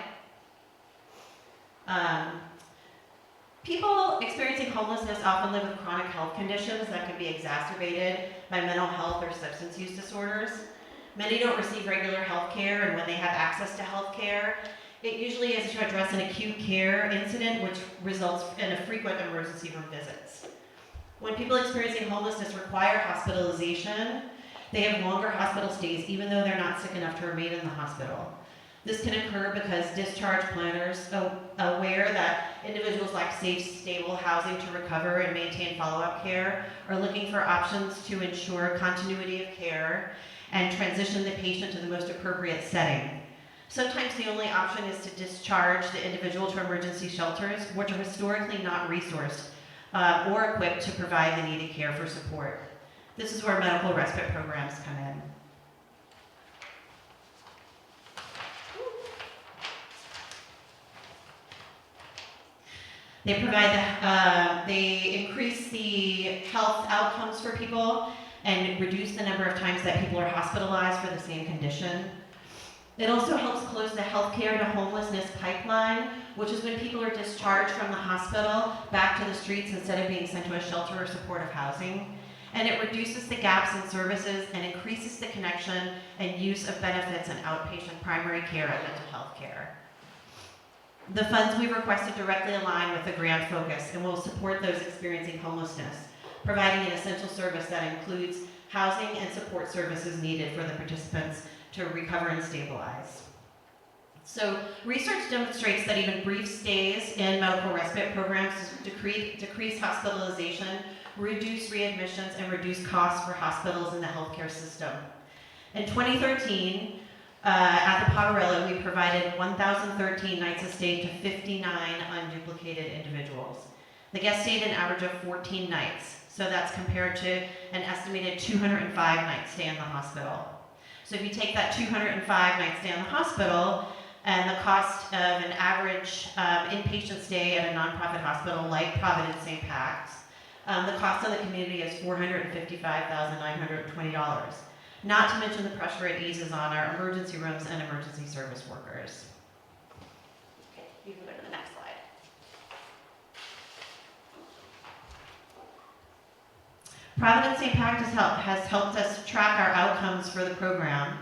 People experiencing homelessness often live with chronic health conditions that can be exacerbated by mental health or substance use disorders. Many don't receive regular health care, and when they have access to health care, it usually is to address an acute care incident which results in a frequent emergency room visits. When people experiencing homelessness require hospitalization, they have longer hospital stays even though they're not sick enough to remain in the hospital. This can occur because discharge planners are aware that individuals lack safe, stable housing to recover and maintain follow-up care, are looking for options to ensure continuity of care and transition the patient to the most appropriate setting. Sometimes the only option is to discharge the individual to emergency shelters, which are historically not resourced or equipped to provide the needed care for support. This is where medical respite programs come in. They they increase the health outcomes for people and reduce the number of times that people are hospitalized for the same condition. It also helps close the healthcare to homelessness pipeline, which is when people are discharged from the hospital back to the streets instead of being sent to a shelter or supportive housing. And it reduces the gaps in services and increases the connection and use of benefits in outpatient primary care and mental health care. The funds we've requested directly align with the grant focus and will support those experiencing homelessness, providing an essential service that includes housing and support services needed for the participants to recover and stabilize. So research demonstrates that even brief stays in medical respite programs decrease hospitalization, reduce readmissions, and reduce costs for hospitals in the healthcare system. In 2013, at the Poverello, we provided 1,013 nights of stay to 59 unduplicated individuals. The guests stayed an average of 14 nights, so that's compared to an estimated 205 nights stay in the hospital. So if you take that 205 nights stay in the hospital and the cost of an average inpatient stay at a nonprofit hospital like Providence St. Pat's, the cost on the community is $455,920. Not to mention the pressure it eases on our emergency rooms and emergency service workers. Okay, you can go to the next slide. Providence St. Pat's has helped us track our outcomes for the program.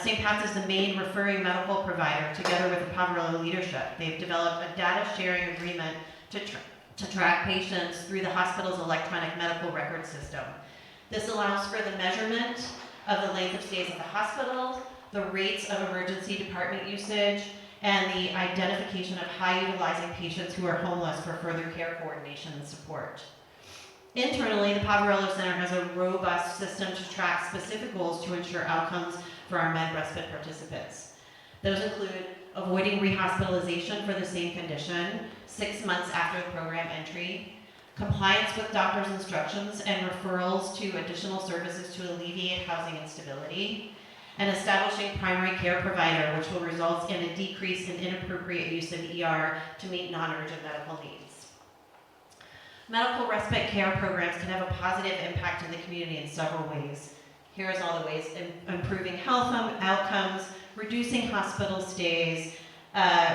St. Pat's is the main referring medical provider together with the Poverello leadership. They've developed a data sharing agreement to track patients through the hospital's electronic medical record system. This allows for the measurement of the length of stays at the hospital, the rates of emergency department usage, and the identification of high utilizing patients who are homeless for further care coordination and support. Internally, the Poverello Center has a robust system to track specific goals to ensure outcomes for our med respite participants. Those include avoiding rehospitalization for the same condition 6 months after the program entry, compliance with doctor's instructions and referrals to additional services to alleviate housing instability, and establishing primary care provider, which will result in a decrease in inappropriate use of ER to meet non-urgent medical needs. Medical respite care programs can have a positive impact in the community in several ways. Here's all the ways: improving health outcomes, reducing hospital stays,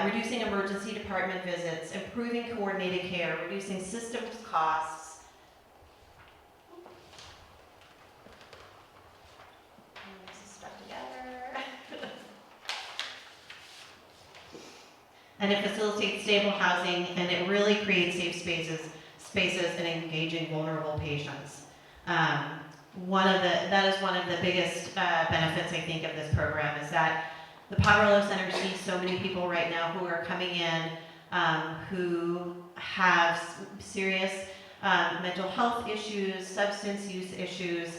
reducing emergency department visits, improving coordinated care, reducing systems costs. This is stuck together. And it facilitates stable housing, and it really creates safe spaces and engaging vulnerable patients. That is one of the biggest benefits, I think, of this program, is that the Poverello Center sees so many people right now who are coming in who have serious mental health issues, substance use issues,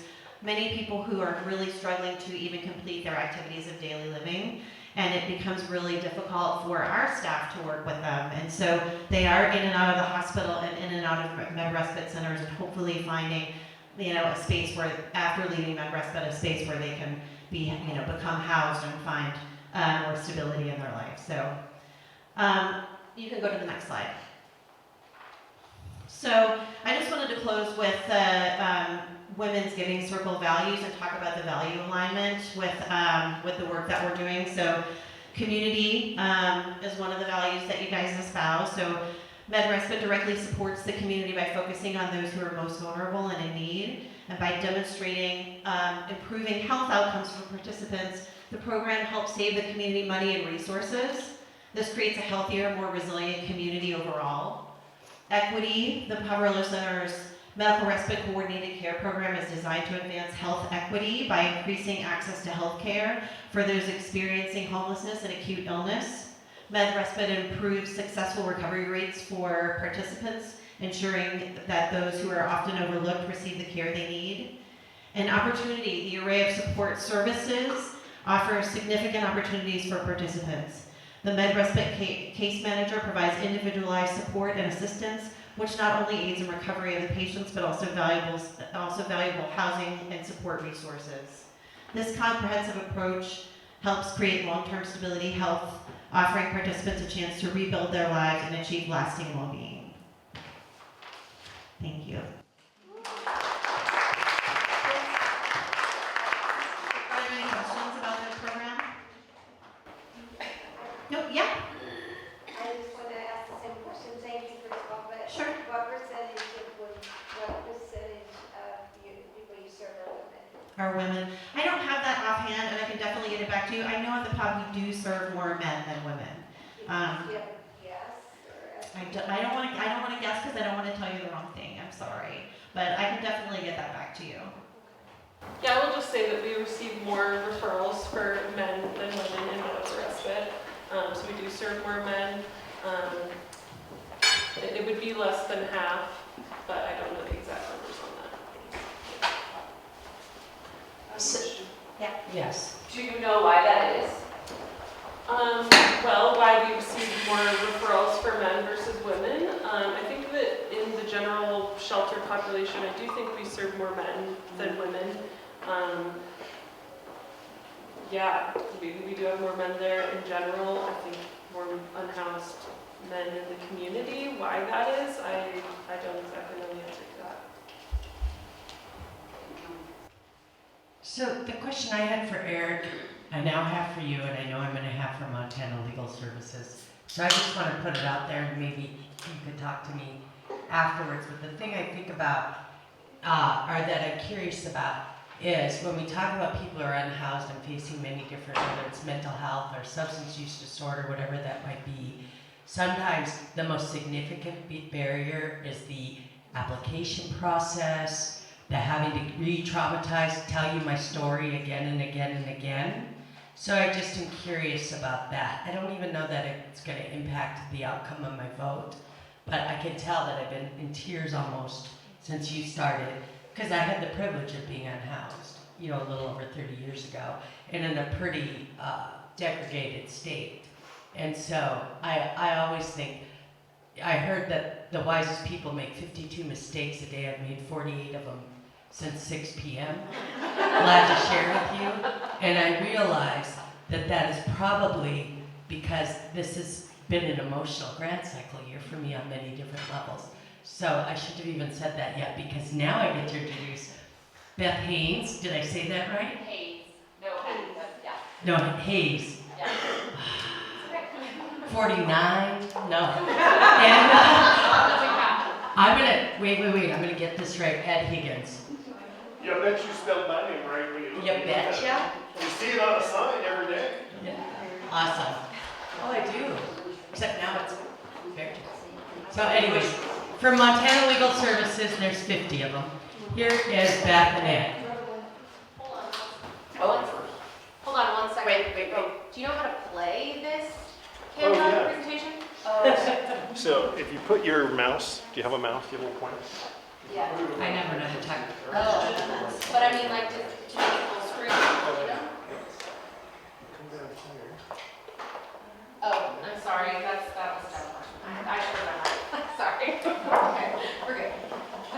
many people who are really struggling to even complete their activities of daily living. And it becomes really difficult for our staff to work with them. And so they are in and out of the hospital and in and out of med respite centers, and hopefully finding, a space where, after leaving med respite, a space where they can be, become housed and find more stability in their life. So you can go to the next slide. So I just wanted to close with Women's Giving Circle values and talk about the value alignment with the work that we're doing. So community is one of the values that you guys espouse. So Med Respite directly supports the community by focusing on those who are most vulnerable and in need, and by demonstrating improving health outcomes for participants. The program helps save the community money and resources. This creates a healthier, more resilient community overall. Equity, the Poverello Center's Medical Respite Coordinated Care Program is designed to advance health equity by increasing access to health care for those experiencing homelessness and acute illness. Med Respite improves successful recovery rates for participants, ensuring that those who are often overlooked receive the care they need. And opportunity, the array of support services offers significant opportunities for participants. The Med Respite case manager provides individualized support and assistance, which not only aids in recovery of the patients, but also valuable housing and support resources. This comprehensive approach helps create long-term stability health, offering participants a chance to rebuild their lives and achieve lasting well-being. Thank you. Are there any questions about the program? are women. I don't have that offhand, and I can definitely get it back to you. I know at the pub we do serve more men than women. I don't want to guess because I don't want to tell you the wrong thing. I'm sorry, but I can definitely get that back to you. Yeah, I will just say that we receive more referrals for men than women in medical respite. So we do serve more men. It would be less than half, but I don't know the exact numbers on that. Yes. Do you know why that is? Well, why we receive more referrals for men versus women. I think that in the general shelter population, I do think we serve more men than women. Yeah, we do have more men there in general. I think more unhoused men in the community. Why that is, I don't exactly know the answer to that. So the question I had for Eric, I now have for you, and I know I'm going to have for Montana Legal Services. So I just want to put it out there, and maybe you could talk to me afterwards. But the thing I think about, or that I'm curious about, is when we talk about people who are unhoused and facing many different, whether it's mental health or substance use disorder, whatever that might be, sometimes the most significant barrier is the application process, the having to re-traumatize, tell you my story again and again and again. So I just am curious about that. I don't even know that it's going to impact the outcome of my vote, but I can tell that I've been in tears almost since you started, because I had the privilege of being unhoused, you know, a little over 30 years ago, and in a pretty degraded state. And so I always think, I heard that the wisest people make 52 mistakes a day. I've made 48 of them since 6 p.m. Glad to share with you. And I realize that that is probably because this has been an emotional grant cycle year for me on many different levels. So I shouldn't have even said that yet, because now I get to introduce Beth Haynes. Did I say that right? Hayes. No, Hayes, yeah. No, Hayes. Yeah. 49? No. And I'm gonna, wait, I'm gonna get this right. Ed Higgins. Yeah, I bet you spelled my name right when you look You at it. betcha? You see it on a sign every day. Yeah. Awesome. Oh, I do. Except now it's very. So anyways, for Montana Legal Services, there's 50 of them. Here is Beth and Ed. Hold on one second. Wait. Do you know how to play this camera yeah. presentation? So if you put your mouse, do you have a mouse? Do you have a little pointer? Yeah. I never know the tech. But I mean, like, to make it full screen, you know? Oh, I'm sorry, that was a dumb question. I should remember. Sorry. Okay, we're good.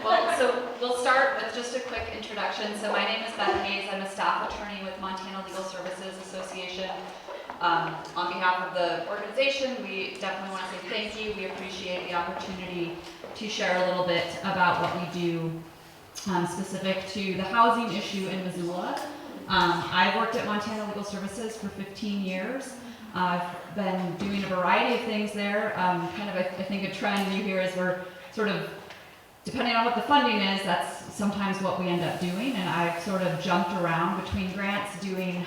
Well, so we'll start with just a quick introduction. So my name is Beth Hayes. I'm a staff attorney with Montana Legal Services Association. On behalf of the organization, we definitely want to say thank you. We appreciate the opportunity to share a little bit about what we do specific to the housing issue in Missoula. I've worked at Montana Legal Services for 15 years. I've been doing a variety of things there. I think a trend you hear is we're sort of, depending on what the funding is, that's sometimes what we end up doing. And I've sort of jumped around between grants, doing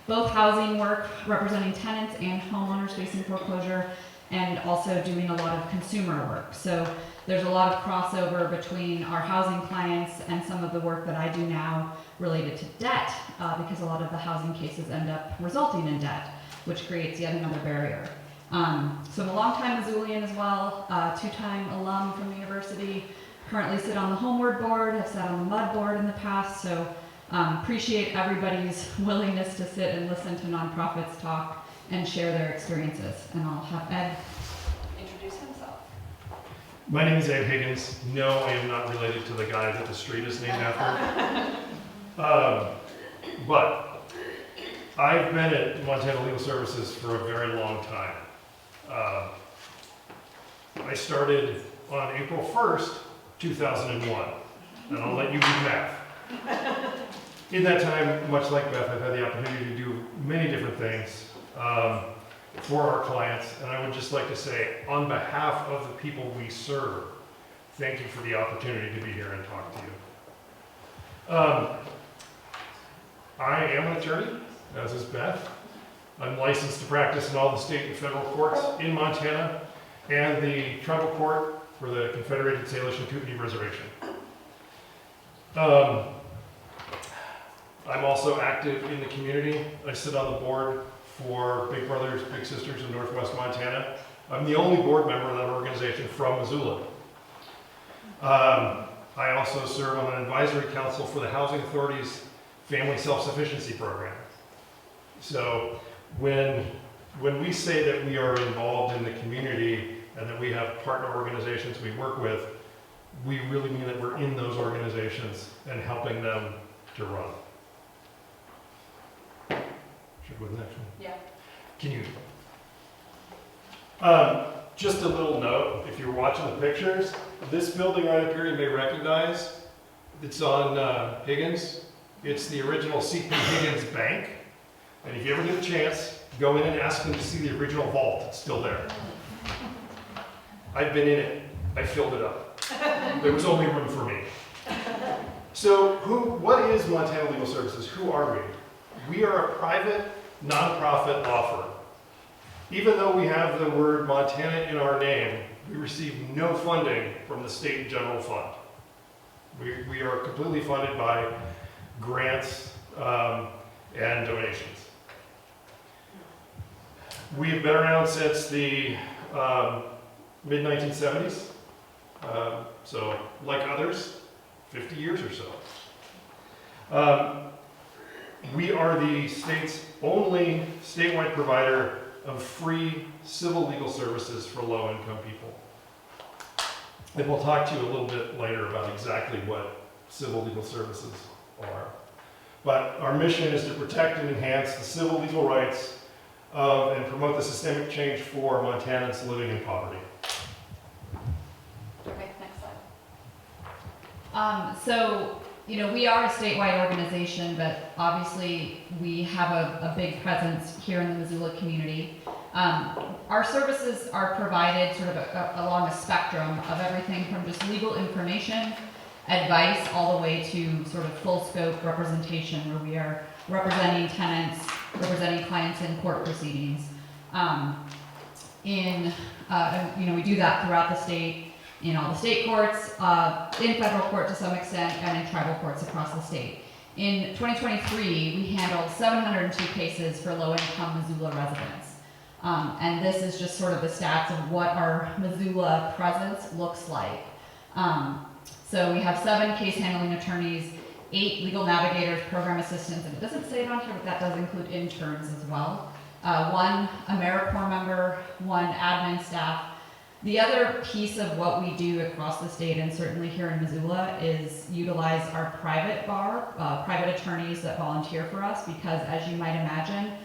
both housing work, representing tenants and homeowners facing foreclosure, and also doing a lot of consumer work. So there's a lot of crossover between our housing clients and some of the work that I do now related to debt, because a lot of the housing cases end up resulting in debt, which creates yet another barrier. So I'm a longtime Missoulian as well, two-time alum from the university, currently sit on the Homeward board, have sat on the Mud board in the past, so appreciate everybody's willingness to sit and listen to nonprofits talk and share their experiences. And I'll have Ed introduce himself. My name is Ed Higgins. No, I am not related to the guy that the street is named after. But I've been at Montana Legal Services for a very long time. I started on April 1st, 2001, and I'll let you do math. In that time, much like Beth, I've had the opportunity to do many different things for our clients, and I would just like to say, on behalf of the people we serve, thank you for the opportunity to be here and talk to you. I am an attorney, as is Beth. I'm licensed to practice in all the state and federal courts in Montana and the tribal court for the Confederated Salish and Kootenai Reservation. I'm also active in the community. I sit on the board for Big Brothers Big Sisters of Northwest Montana. I'm the only board member of that organization from Missoula. I also serve on an advisory council for the Housing Authority's Family Self-Sufficiency Program. So when we say that we are involved in the community and that we have partner organizations we work with, we really mean that we're in those organizations and helping them to run. Should we go to the next one? Yeah. Can you? Just a little note, if you're watching the pictures, this building right up here you may recognize. It's on Higgins. It's the original C.P. Higgins Bank. And if you ever get a chance, go in and ask them to see the original vault. It's still there. I've been in it. I filled it up. There was only room for me. So what is Montana Legal Services? Who are we? We are a private, nonprofit law firm. Even though we have the word Montana in our name, we receive no funding from the state general fund. We are completely funded by grants and donations. We have been around since the mid-1970s. So like others, 50 years or so. We are the state's only statewide provider of free civil legal services for low-income people. And we'll talk to you a little bit later about exactly what civil legal services are. But our mission is to protect and enhance the civil legal rights of and promote the systemic change for Montanans living in poverty. Okay, next slide. So, we are a statewide organization, but obviously we have a big presence here in the Missoula community. Our services are provided sort of along a spectrum of everything from just legal information, advice, all the way to sort of full scope representation where we are representing tenants, representing clients in court proceedings. We do that throughout the state, in all the state courts, in federal court to some extent, and in tribal courts across the state. In 2023, we handled 702 cases for low-income Missoula residents. And this is just sort of the stats of what our Missoula presence looks like. So we have 7 case handling attorneys, 8 legal navigators, program assistants, and it doesn't say it on here, but that does include interns as well. 1 AmeriCorps member, 1 admin staff. The other piece of what we do across the state, and certainly here in Missoula, is utilize our private bar, private attorneys that volunteer for us, because as you might imagine,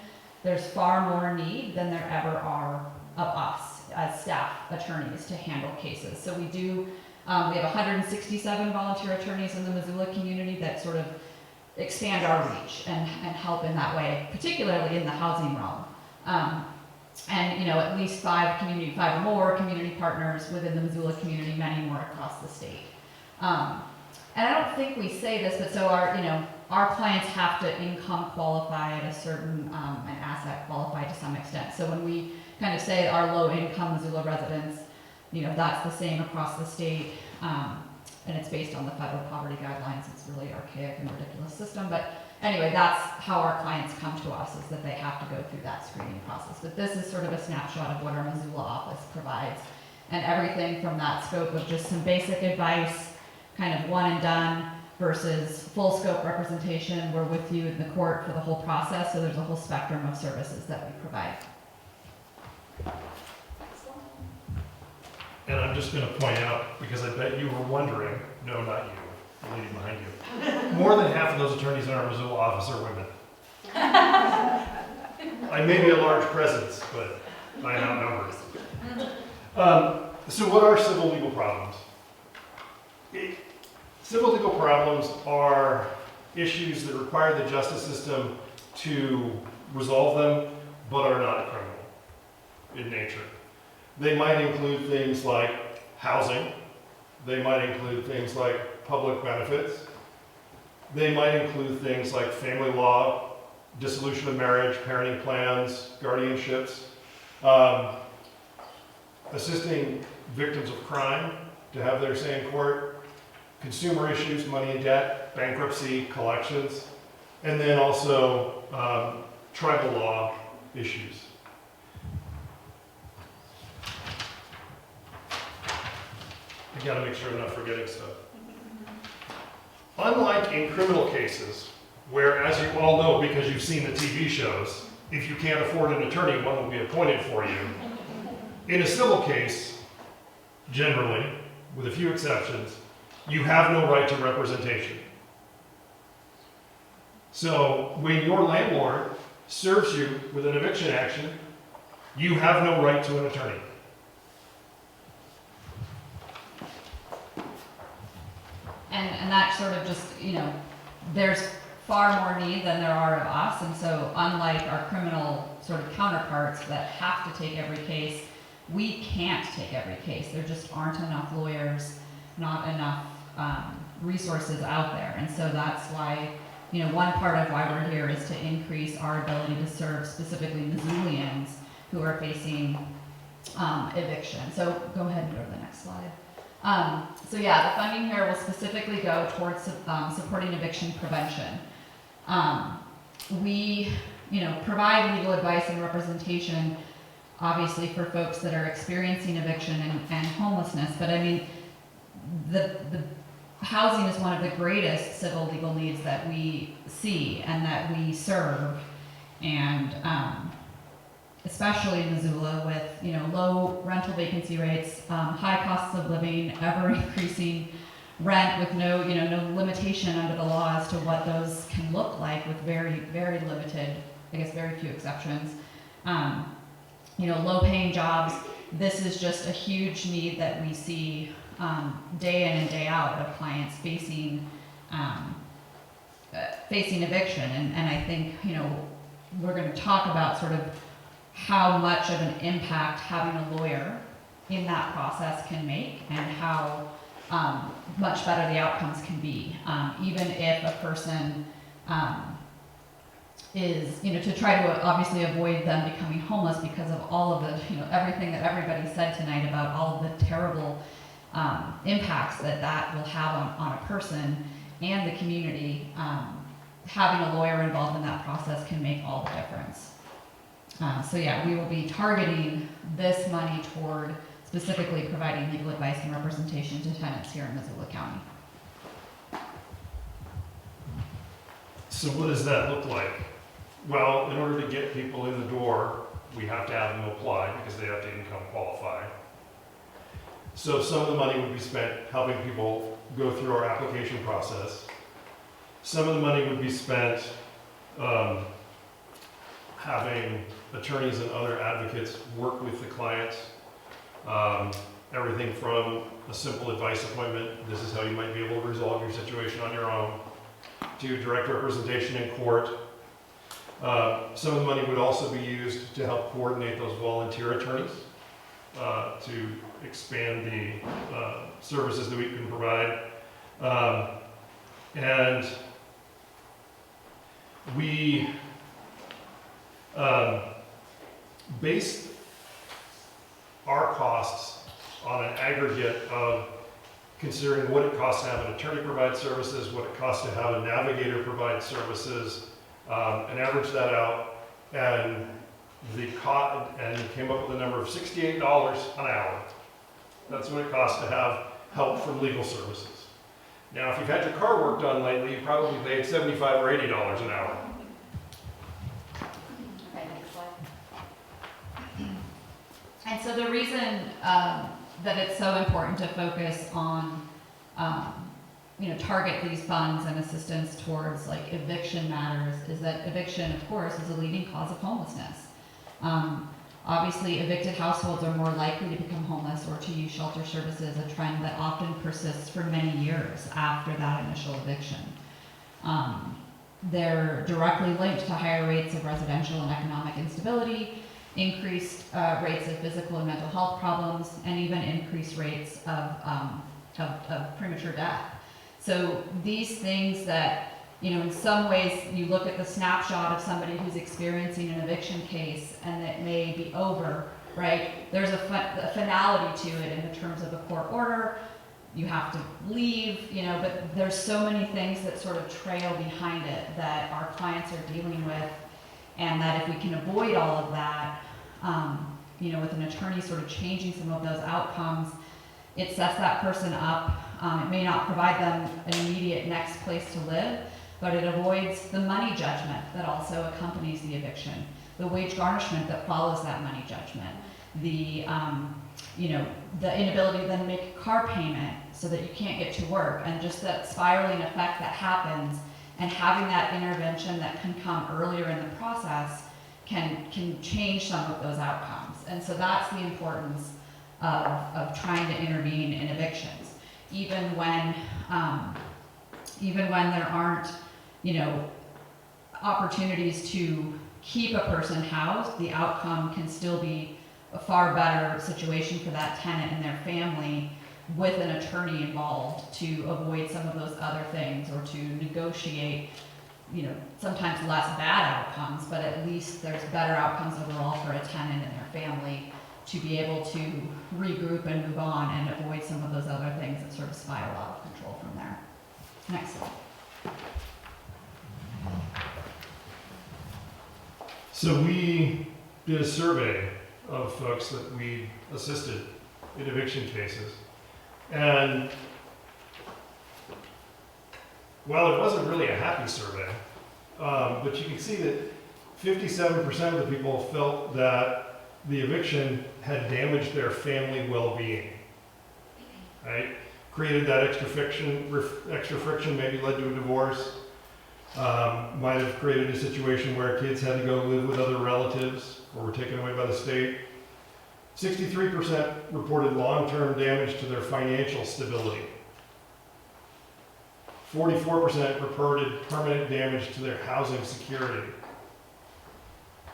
there's far more need than there ever are of us as staff attorneys to handle cases. So we have 167 volunteer attorneys in the Missoula community that sort of expand our reach and help in that way, particularly in the housing realm. And at least 5 or more community partners within the Missoula community, many more across the state. And I don't think we say this, but so our clients have to income qualify at a certain, and asset qualify to some extent. So when we kind of say our low income Missoula residents, that's the same across the state. And it's based on the federal poverty guidelines. It's really archaic and ridiculous system, but anyway, that's how our clients come to us, is that they have to go through that screening process. But this is sort of a snapshot of what our Missoula office provides. And everything from that scope of just some basic advice, kind of one and done, versus full scope representation. We're with you in the court for the whole process, so there's a whole spectrum of services that we provide. And I'm just going to point out, because I bet you were wondering, no, not you, the lady behind you, more than half of those attorneys in our Missoula office are women. I may be a large presence, but I am outnumbered. So what are civil legal problems? Civil legal problems are issues that require the justice system to resolve them, but are not criminal in nature. They might include things like housing. They might include things like public benefits. They might include things like family law, dissolution of marriage, parenting plans, guardianships, assisting victims of crime to have their say in court, consumer issues, money and debt, bankruptcy, collections, and then also tribal law issues. I gotta make sure I'm not forgetting stuff. Unlike in criminal cases, where, as you all know because you've seen the TV shows, if you can't afford an attorney, one will be appointed for you. In a civil case, generally, with a few exceptions, you have no right to representation. So when your landlord serves you with an eviction action, you have no right to an attorney. And that sort of just, there's far more need than there are of us, and so unlike our criminal sort of counterparts that have to take every case, we can't take every case. There just aren't enough lawyers, not enough resources out there, and so that's why, one part of why we're here is to increase our ability to serve specifically Missoulians who are facing eviction. So go ahead and go to the next slide. So yeah, the funding here will specifically go towards supporting eviction prevention. We, provide legal advice and representation, obviously for folks that are experiencing eviction and homelessness, but I mean, the housing is one of the greatest civil legal needs that we see and that we serve, and especially in Missoula with low rental vacancy rates, high costs of living, ever increasing rent with no limitation under the law as to what those can look like, with very, very limited, I guess very few exceptions. Low paying jobs. This is just a huge need that we see day in and day out of clients facing eviction, and I think we're going to talk about sort of how much of an impact having a lawyer in that process can make, and how much better the outcomes can be, even if a person is, to try to obviously avoid them becoming homeless because of all of the, everything that everybody said tonight about all of the terrible impacts that will have on a person and the community. Having a lawyer involved in that process can make all the difference. So yeah, we will be targeting this money toward specifically providing legal advice and representation to tenants here in Missoula County. So what does that look like? Well, in order to get people in the door, we have to have them apply because they have to income qualify. So some of the money would be spent helping people go through our application process. Some of the money would be spent having attorneys and other advocates work with the clients. Everything from a simple advice appointment, this is how you might be able to resolve your situation on your own, to direct representation in court. Some of the money would also be used to help coordinate those volunteer attorneys to expand the services that we can provide. And we base our costs on an aggregate of considering what it costs to have an attorney provide services, what it costs to have a navigator provide services, and average that out, and came up with a number of $68 an hour. That's what it costs to have help from legal services. Now, if you've had your car work done lately, you probably paid $75 or $80 an hour. Okay, next slide. And so the reason that it's so important to focus on, target these funds and assistance towards like eviction matters is that eviction, of course, is a leading cause of homelessness. Obviously, evicted households are more likely to become homeless or to use shelter services, a trend that often persists for many years after that initial eviction. They're directly linked to higher rates of residential and economic instability, increased rates of physical and mental health problems, and even increased rates of premature death. So these things that in some ways, you look at the snapshot of somebody who's experiencing an eviction case and it may be over, right? There's a finality to it in the terms of a court order. You have to leave, but there's so many things that sort of trail behind it that our clients are dealing with, and that if we can avoid all of that, with an attorney sort of changing some of those outcomes, it sets that person up. It may not provide them an immediate next place to live, but it avoids the money judgment that also accompanies the eviction, the wage garnishment that follows that money judgment, the inability to then make a car payment so that you can't get to work, and just that spiraling effect that happens, and having that intervention that can come earlier in the process can change some of those outcomes. And so that's the importance of trying to intervene in evictions, even when there aren't, opportunities to keep a person housed. The outcome can still be a far better situation for that tenant and their family with an attorney involved to avoid some of those other things, or to negotiate, sometimes less bad outcomes, but at least there's better outcomes overall for a tenant and their family to be able to regroup and move on and avoid some of those other things that sort of spiral out of control from there. Next slide. So we did a survey of folks that we assisted in eviction cases. And while it wasn't really a happy survey, but you can see that 57% of the people felt that the eviction had damaged their family well-being, right? Created that extra friction, maybe led to a divorce, might have created a situation where kids had to go live with other relatives or were taken away by the state. 63% reported long-term damage to their financial stability. 44% reported permanent damage to their housing security.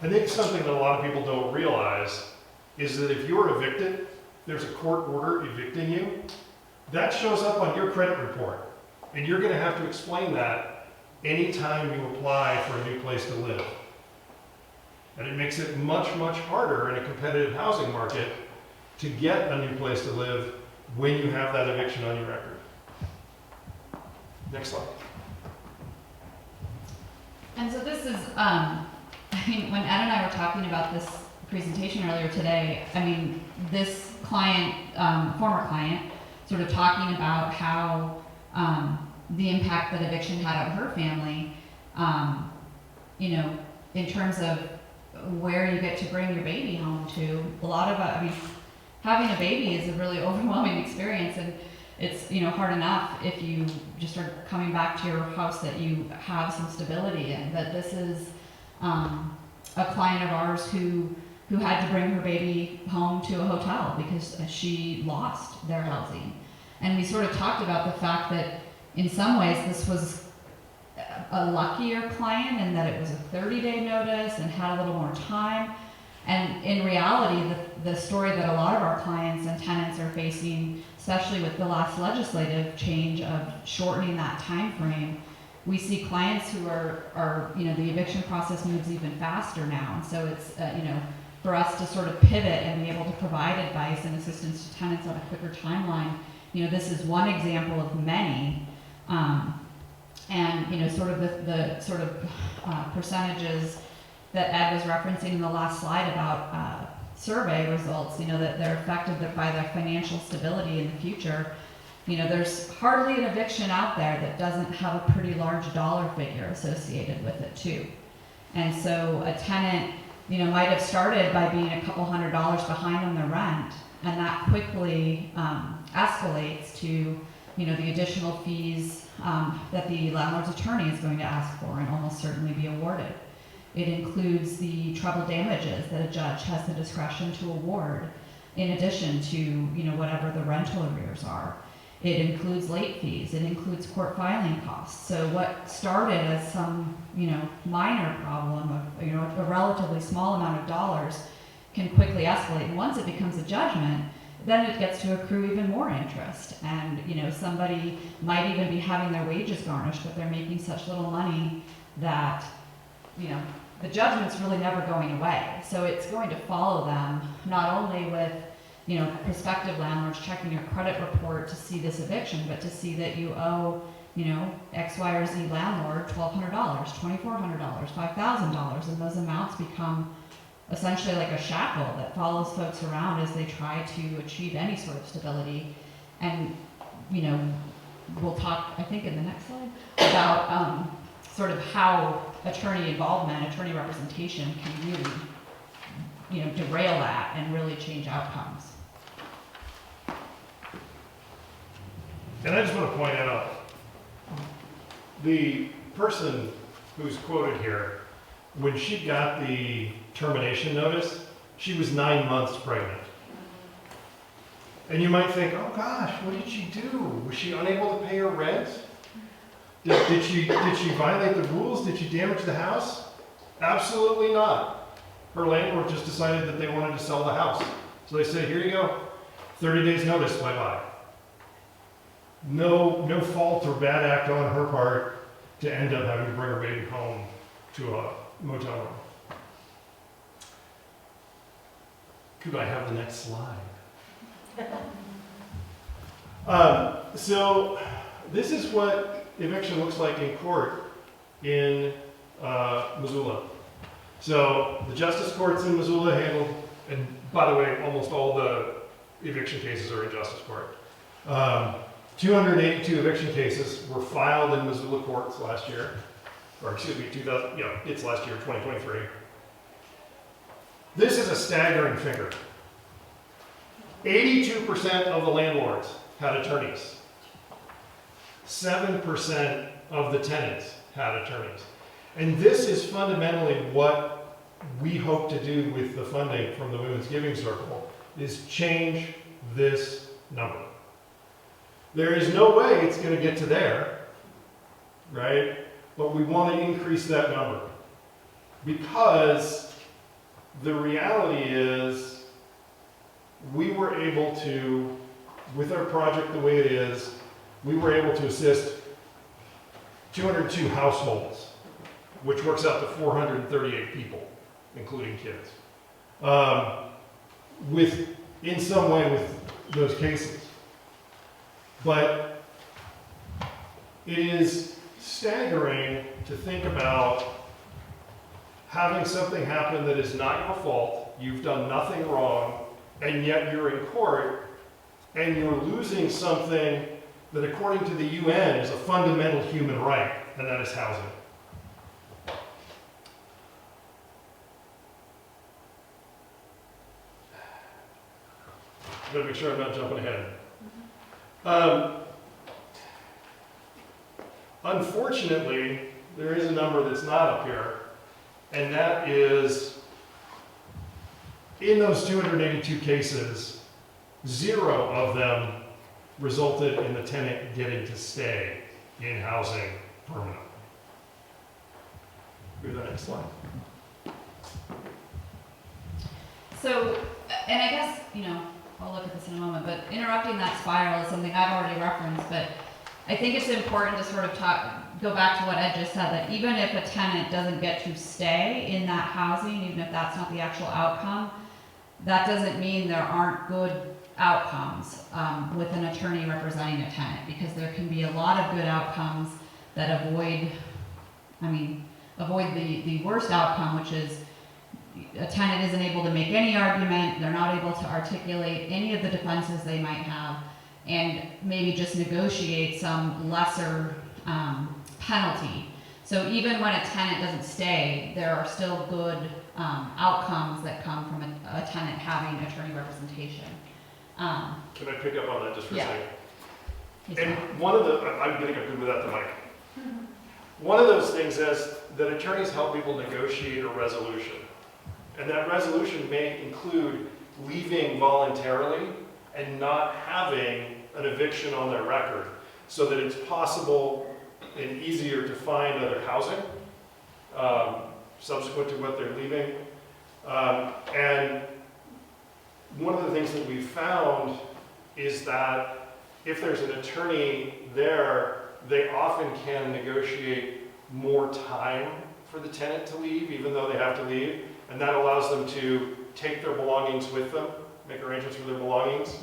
I think something that a lot of people don't realize is that if you're evicted, there's a court order evicting you, that shows up on your credit report. And you're going to have to explain that anytime you apply for a new place to live. And it makes it much, much harder in a competitive housing market to get a new place to live when you have that eviction on your record. Next slide. And so this is, when Ed and I were talking about this presentation earlier today, this client, former client, sort of talking about how the impact that eviction had on her family, in terms of where you get to bring your baby home to. A lot of, having a baby is a really overwhelming experience, and it's, hard enough if you just are coming back to your house that you have some stability in. But this is a client of ours who had to bring her baby home to a hotel because she lost their housing. And we sort of talked about the fact that in some ways this was a luckier client in that it was a 30-day notice and had a little more time. And in reality, the story that a lot of our clients and tenants are facing, especially with the last legislative change of shortening that time frame, we see clients who are the eviction process moves even faster now. And so it's, for us to sort of pivot and be able to provide advice and assistance to tenants on a quicker timeline, this is one example of many. And sort of the sort of percentages that Ed was referencing in the last slide about survey results, that they're affected by their financial stability in the future. There's hardly an eviction out there that doesn't have a pretty large dollar figure associated with it too. And so a tenant, might have started by being a couple $100s behind on their rent, and that quickly escalates to the additional fees that the landlord's attorney is going to ask for and almost certainly be awarded. It includes the trouble damages that a judge has the discretion to award, in addition to whatever the rental arrears are. It includes late fees. It includes court filing costs. So what started as some minor problem of a relatively small amount of dollars can quickly escalate. And once it becomes a judgment, then it gets to accrue even more interest. And, you know, somebody might even be having their wages garnished, but they're making such little money that, you know, the judgment's really never going away. So it's going to follow them, not only with, you know, prospective landlords checking your credit report to see this eviction, but to see that you owe, you know, X, Y, or Z landlord $1,200, $2,400, $5,000, and those amounts become essentially like a shackle that follows folks around as they try to achieve any sort of stability. And, you know, we'll talk, I think in the next slide, about sort of how attorney involvement, attorney representation can really, you know, derail that and really change outcomes. And I just want to point out, the person who's quoted here, when she got the termination notice, she was 9 months pregnant. And you might think, oh gosh, what did she do? Was she unable to pay her rent? Did she violate the rules? Did she damage the house? Absolutely not. Her landlord just decided that they wanted to sell the house. So they said, here you go, 30 days notice, bye-bye. No fault or bad act on her part to end up having to bring her baby home to a motel room. Could I have the next slide? So this is what eviction looks like in court in Missoula. So the justice courts in Missoula handle, and by the way, almost all the eviction cases are in justice court. 282 eviction cases were filed in Missoula courts last year, or excuse me, it's last year, 2023. This is a staggering figure. 82% of the landlords had attorneys. 7% of the tenants had attorneys. And this is fundamentally what we hope to do with the funding from the Women's Giving Circle, is change this number. There is no way it's going to get to there, right? But we want to increase that number. Because the reality is, we were able to, with our project the way it is, we were able to assist 202 households, which works out to 438 people, including kids, in some way with those cases. But it is staggering to think about having something happen that is not your fault, you've done nothing wrong, and yet you're in court, and you're losing something that according to the UN is a fundamental human right, and that is housing. I've got to make sure I'm not jumping ahead. Unfortunately, there is a number that's not up here, and that is, in those 282 cases, 0 of them resulted in the tenant getting to stay in housing permanently. Go to the next slide. So, and I guess, you know, I'll look at this in a moment, but interrupting that spiral is something I've already referenced, but I think it's important to sort of go back to what Ed just said, that even if a tenant doesn't get to stay in that housing, even if that's not the actual outcome, that doesn't mean there aren't good outcomes with an attorney representing a tenant, because there can be a lot of good outcomes that avoid the worst outcome, which is a tenant isn't able to make any argument, they're not able to articulate any of the defenses they might have, and maybe just negotiate some lesser penalty. So even when a tenant doesn't stay, there are still good outcomes that come from a tenant having attorney representation. Can I pick up on that just for a second? Yes. And one of the, I'm getting good without the mic. One of those things is that attorneys help people negotiate a resolution. And that resolution may include leaving voluntarily and not having an eviction on their record, so that it's possible and easier to find other housing subsequent to what they're leaving. And one of the things that we found is that if there's an attorney there, they often can negotiate more time for the tenant to leave, even though they have to leave, and that allows them to take their belongings with them, make arrangements for their belongings,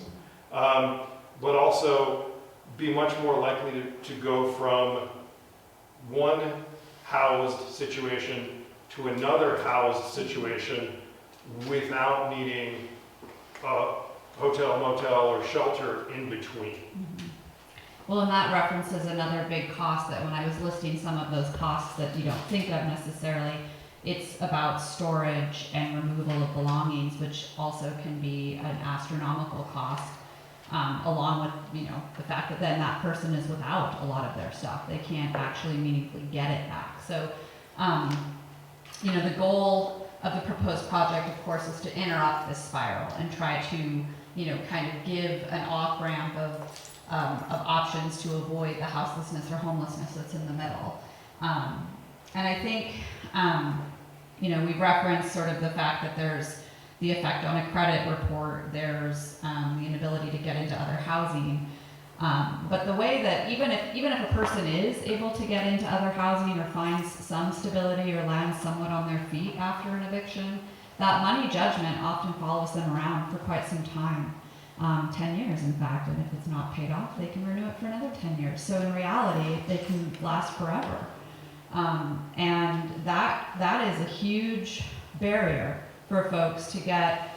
but also be much more likely to go from one housed situation to another housed situation without needing a hotel, motel, or shelter in between. Well, and that references another big cost that when I was listing some of those costs that you don't think of necessarily, it's about storage and removal of belongings, which also can be an astronomical cost, along with, you know, the fact that then that person is without a lot of their stuff. They can't actually meaningfully get it back. So, you know, the goal of the proposed project, of course, is to interrupt this spiral and try to, you know, kind of give an off-ramp of options to avoid the houselessness or homelessness that's in the middle. And I think, you know, we referenced sort of the fact that there's the effect on a credit report, there's the inability to get into other housing. But the way that even if a person is able to get into other housing or finds some stability or lands somewhat on their feet after an eviction, that money judgment often follows them around for quite some time. 10 years in fact, and if it's not paid off, they can renew it for another 10 years. So in reality, they can last forever. And that is a huge barrier for folks to get,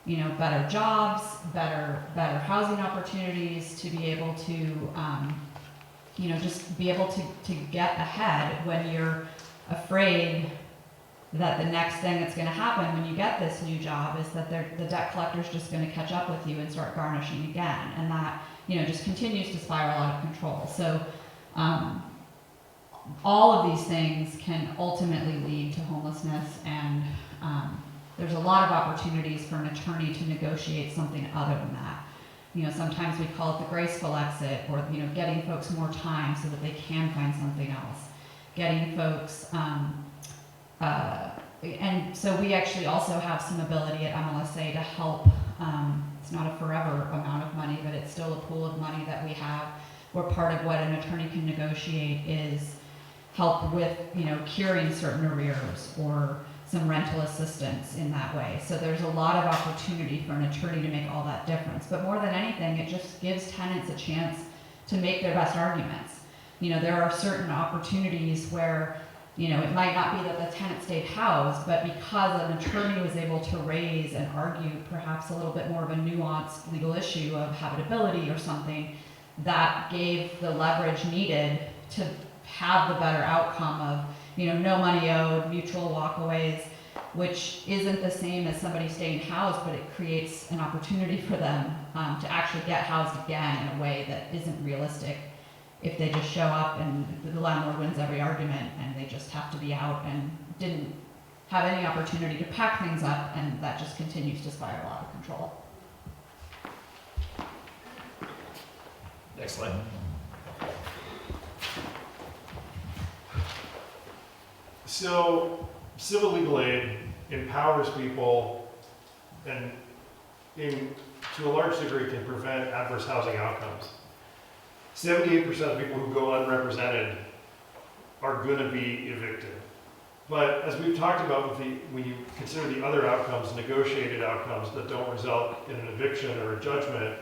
you know, better jobs, better housing opportunities, to be able to, you know, just be able to get ahead when you're afraid that the next thing that's going to happen when you get this new job is that the debt collector's just going to catch up with you and start garnishing again, and that, you know, just continues to spiral out of control. So all of these things can ultimately lead to homelessness, and there's a lot of opportunities for an attorney to negotiate something other than that. You know, sometimes we call it the graceful exit, or, you know, getting folks more time so that they can find something else, getting folks and so we actually also have some ability at MLSA to help. It's not a forever amount of money, but it's still a pool of money that we have, where part of what an attorney can negotiate is help with, you know, curing certain arrears or some rental assistance in that way. So there's a lot of opportunity for an attorney to make all that difference. But more than anything, it just gives tenants a chance to make their best arguments. You know, there are certain opportunities where, you know, it might not be that the tenant stayed housed, but because an attorney was able to raise and argue perhaps a little bit more of a nuanced legal issue of habitability or something, that gave the leverage needed to have the better outcome of, you know, no money owed, mutual walkaways, which isn't the same as somebody staying housed, but it creates an opportunity for them to actually get housed again in a way that isn't realistic if they just show up and the landlord wins every argument and they just have to be out and didn't have any opportunity to pack things up, and that just continues to spiral out of control. Next slide. So, civil legal aid empowers people and, to a large degree, can prevent adverse housing outcomes. 78% of people who go unrepresented are going to be evicted. But as we've talked about, when you consider the other outcomes, negotiated outcomes that don't result in an eviction or a judgment,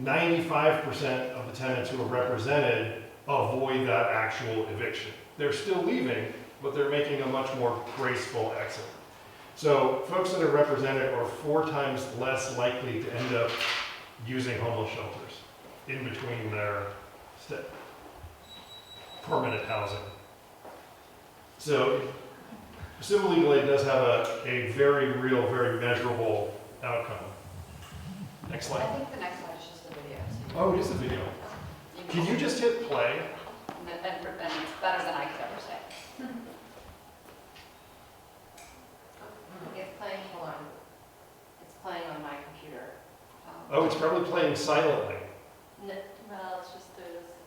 95% of the tenants who are represented avoid that actual eviction. They're still leaving, but they're making a much more graceful exit. So folks that are represented are 4 times less likely to end up using homeless shelters in between their permanent housing. So civil legal aid does have a very real, very measurable outcome. Next slide. I think the next slide is just the video. Oh, it is a video. Can you just hit play? And it's better than I could ever say. It's playing, hold on. It's playing on my computer. Oh, it's probably playing silently. Well, it's just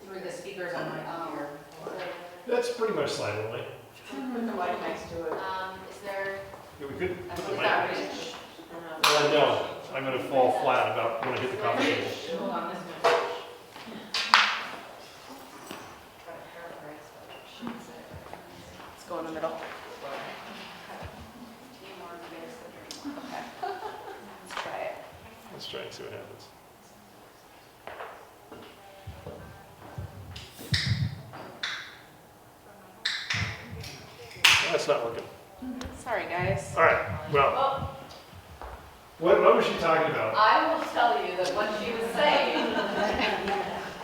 through the speakers on my computer. That's pretty much silently. Put the mic next to it. Is there? Yeah, we could put the Is mic that next. reach? No, I'm gonna fall flat about when I hit the coffee table. Hold on, this one. Let's go in the middle. Okay. Let's try it. Let's try and see what happens. That's not working. Sorry, guys. All right, well, what was she talking about? I will tell you that what she was saying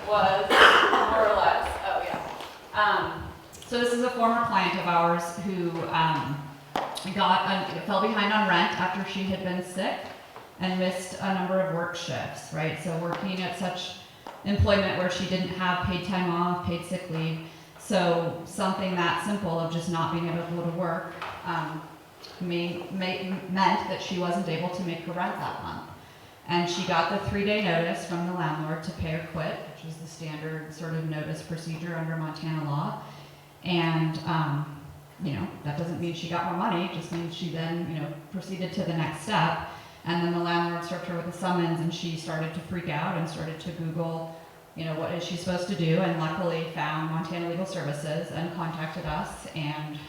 was more or less, oh yeah. So this is a former client of ours who fell behind on rent after she had been sick and missed a number of work shifts, right? So working at such employment where she didn't have paid time off, paid sick leave. So something that simple of just not being able to go to work meant that she wasn't able to make her rent that month. And she got the 3-day notice from the landlord to pay or quit, which is the standard sort of notice procedure under Montana law. And, that doesn't mean she got more money, it just means she then, proceeded to the next step. And then the landlord served her with a summons and she started to freak out and started to Google, what is she supposed to do? And luckily found Montana Legal Services and contacted us and,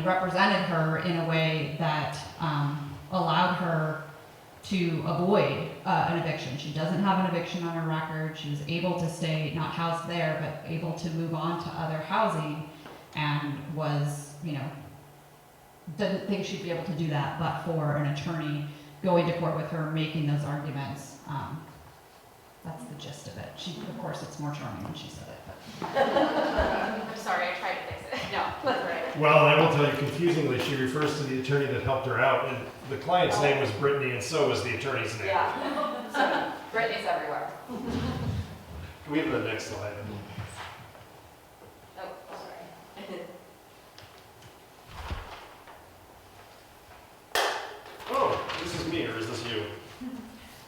represented her in a way that allowed her to avoid an eviction. She doesn't have an eviction on her record. She was able to stay, not housed there, but able to move on to other housing and was, didn't think she'd be able to do that, but for an attorney going to court with her, making those arguments. That's the gist of it. Of course, it's more charming when she said it, but. I'm sorry, I tried to fix it. No, that's right. Well, I will tell you confusingly, she refers to the attorney that helped her out, and the client's name was Brittany, and so was the attorney's name. Yeah, so Brittany's everywhere. Can we have the next slide? Oh, sorry. Oh, this is me, or is this you?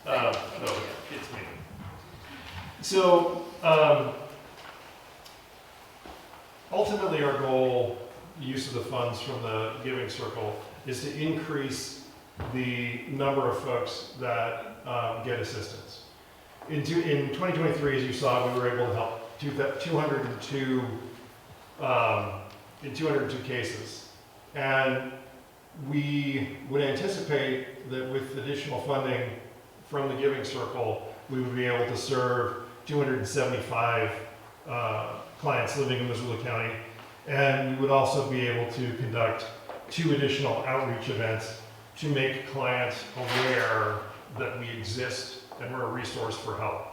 No, it's me. So, ultimately our goal, use of the funds from the Giving Circle, is to increase the number of folks that get assistance. In 2023, as you saw, we were able to help 202 in 202 cases. And we would anticipate that with additional funding from the Giving Circle, we would be able to serve 275 clients living in Missoula County. And we would also be able to conduct 2 additional outreach events to make clients aware that we exist and we're a resource for help.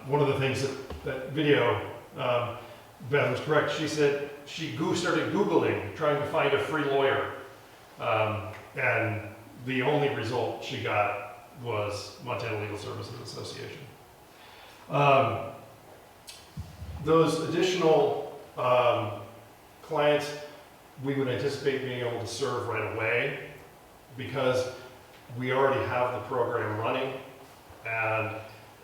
One of the things that video, Beth was correct, she said she started Googling, trying to find a free lawyer. And the only result she got was Montana Legal Services Association. Those additional clients we would anticipate being able to serve right away because we already have the program running, and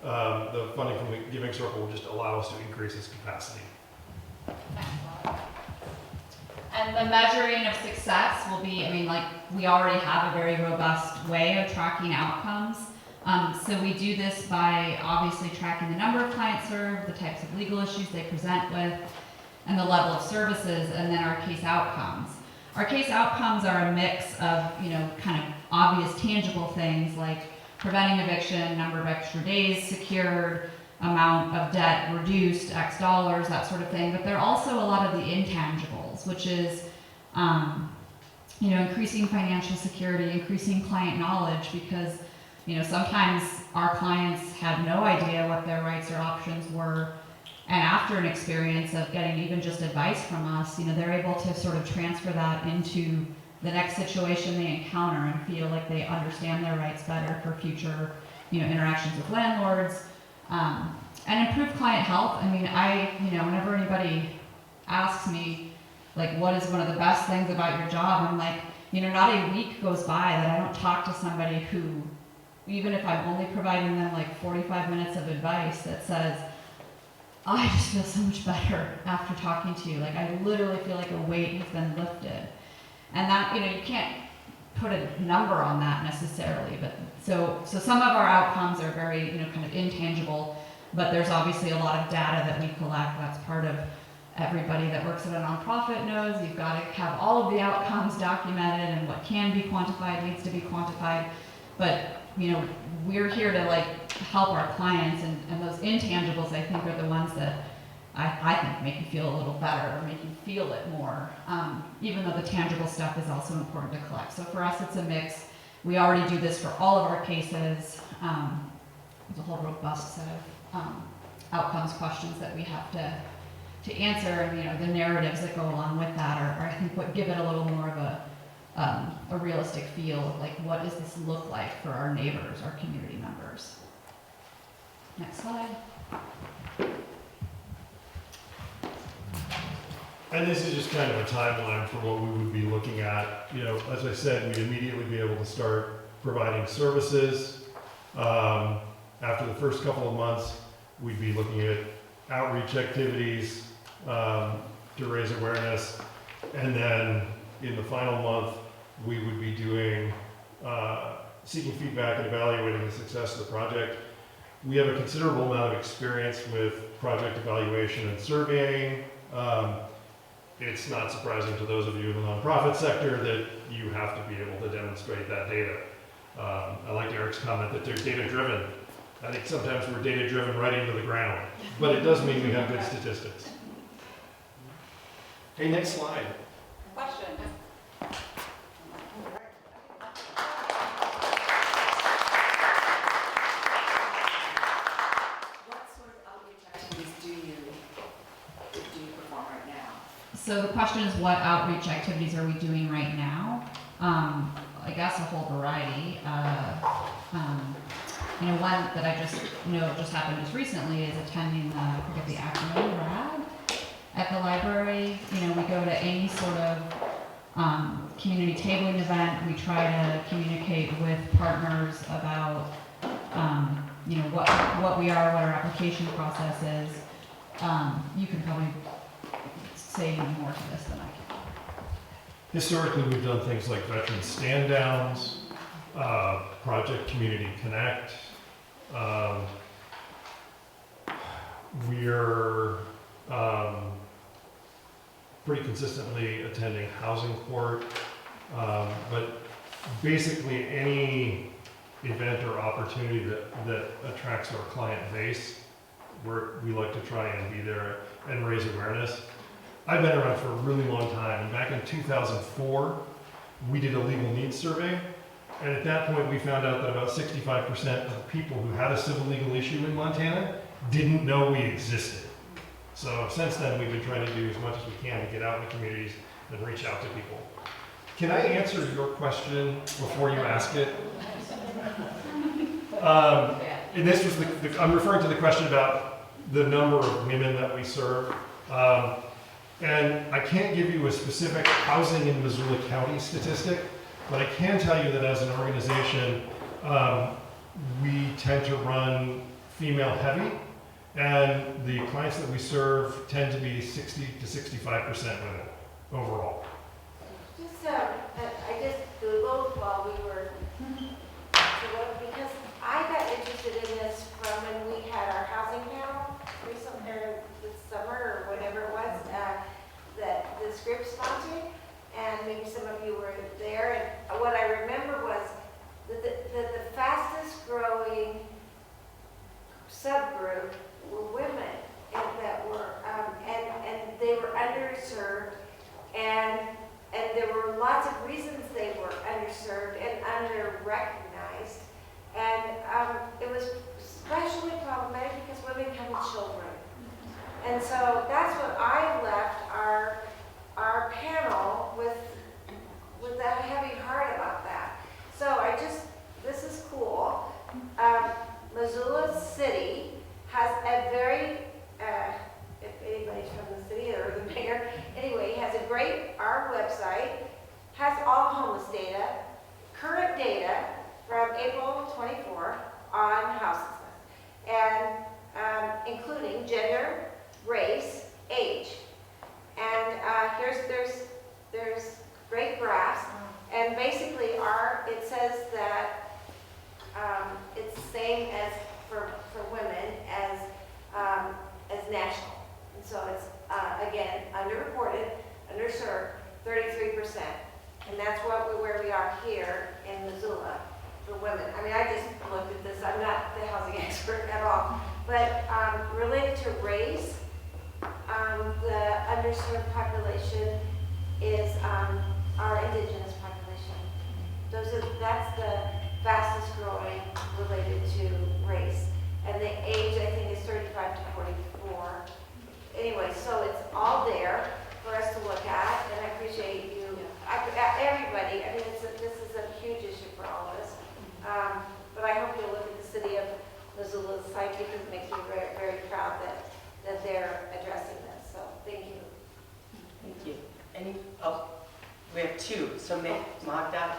the funding from the Giving Circle will just allow us to increase its capacity. And the measuring of success will be, we already have a very robust way of tracking outcomes. So we do this by obviously tracking the number of clients served, the types of legal issues they present with, and the level of services, and then our case outcomes. Our case outcomes are a mix of, kind of obvious tangible things like preventing eviction, number of extra days secured, amount of debt reduced, X dollars, that sort of thing. But they're also a lot of the intangibles, which is, increasing financial security, increasing client knowledge, because, sometimes our clients had no idea what their rights or options were. And after an experience of getting even just advice from us, they're able to sort of transfer that into the next situation they encounter and feel like they understand their rights better for future, interactions with landlords. And improve client health. Whenever anybody asks me, what is one of the best things about your job, I'm like, not a week goes by that I don't talk to somebody who, even if I'm only providing them 45 minutes of advice, that says, I just feel so much better after talking to you. I literally feel like a weight has been lifted. And that, you can't put a number on that necessarily, but so some of our outcomes are very, kind of intangible, but there's obviously a lot of data that we collect. That's part of everybody that works at a nonprofit knows. You've got to have all of the outcomes documented, and what can be quantified needs to be quantified. But, we're here to help our clients, and those intangibles, I think, are the ones that I think make you feel a little better, or make you feel it more, even though the tangible stuff is also important to collect. So for us, it's a mix. We already do this for all of our cases. There's a whole robust set of outcomes questions that we have to answer, and the narratives that go along with that are I think what give it a little more of a realistic feel of what does this look like for our neighbors, our community members. Next slide. And this is just kind of a timeline for what we would be looking at. As I said, we'd immediately be able to start providing services. After the first couple of months, we'd be looking at outreach activities to raise awareness. And then in the final month, we would be doing seeking feedback and evaluating the success of the project. We have a considerable amount of experience with project evaluation and surveying. It's not surprising to those of you in the nonprofit sector that you have to be able to demonstrate that data. I like Eric's comment that they're data-driven. I think sometimes we're data-driven right into the ground, but it does mean we have good statistics. Hey, next slide. Question. What sort of outreach activities do you perform right now? So the question is, what outreach activities are we doing right now? I guess a whole variety. One that I just just happened just recently is attending I forget the acronym, RAD, at the library. We go to any sort of community tabling event. We try to communicate with partners about what we are, what our application process is. You can probably say more to this than I can. Historically, we've done things like veteran stand-downs, Project Community Connect. We're pretty consistently attending Housing Court, but basically any event or opportunity that attracts our client base, we like to try and be there and raise awareness. I've been around for a really long time, and back in 2004, we did a legal needs survey, and at that point we found out that about 65% of people who had a civil legal issue in Montana didn't know we existed. So since then, we've been trying to do as much as we can to get out in the communities and reach out to people. Can I answer your question before you ask it? And this was I'm referring to the question about the number of women that we serve. And I can't give you a specific housing in Missoula County statistic, but I can tell you that as an organization, we tend to run female heavy, and the clients that we serve tend to be 60 to 65% women overall. I just Googled while we were, because I got interested in this from when we had our housing panel recently, or this summer, or whatever it was, that this group sponsored, and maybe some of you were there, and what I remember was that the fastest growing subgroup were women, and that were, and they were underserved, and there were lots of reasons they were underserved and under-recognized, and it was especially problematic because women come with children. And so that's what I left our panel with that heavy heart about that. So this is cool. Missoula City has a very, if anybody's from the city or the mayor, anyway, has a great, our website has all homeless data, current data from April 24 on houselessness, and including gender, race, age. And underserved, 33%. And that's where we are here in Missoula for women. I mean, I just looked at this, I'm not the housing expert at all. But related to race, the underserved population is our indigenous population. That's the fastest growing related to race. And the age, I think, is 35 to 44. Anyway, so it's all there for us to look at, and I appreciate you, everybody. I mean, this is a huge issue for all of us. But I hope you'll look at the city of Missoula's site, because it makes me very, very proud that they're addressing this. So thank you. Thank you. We have two, so Magda.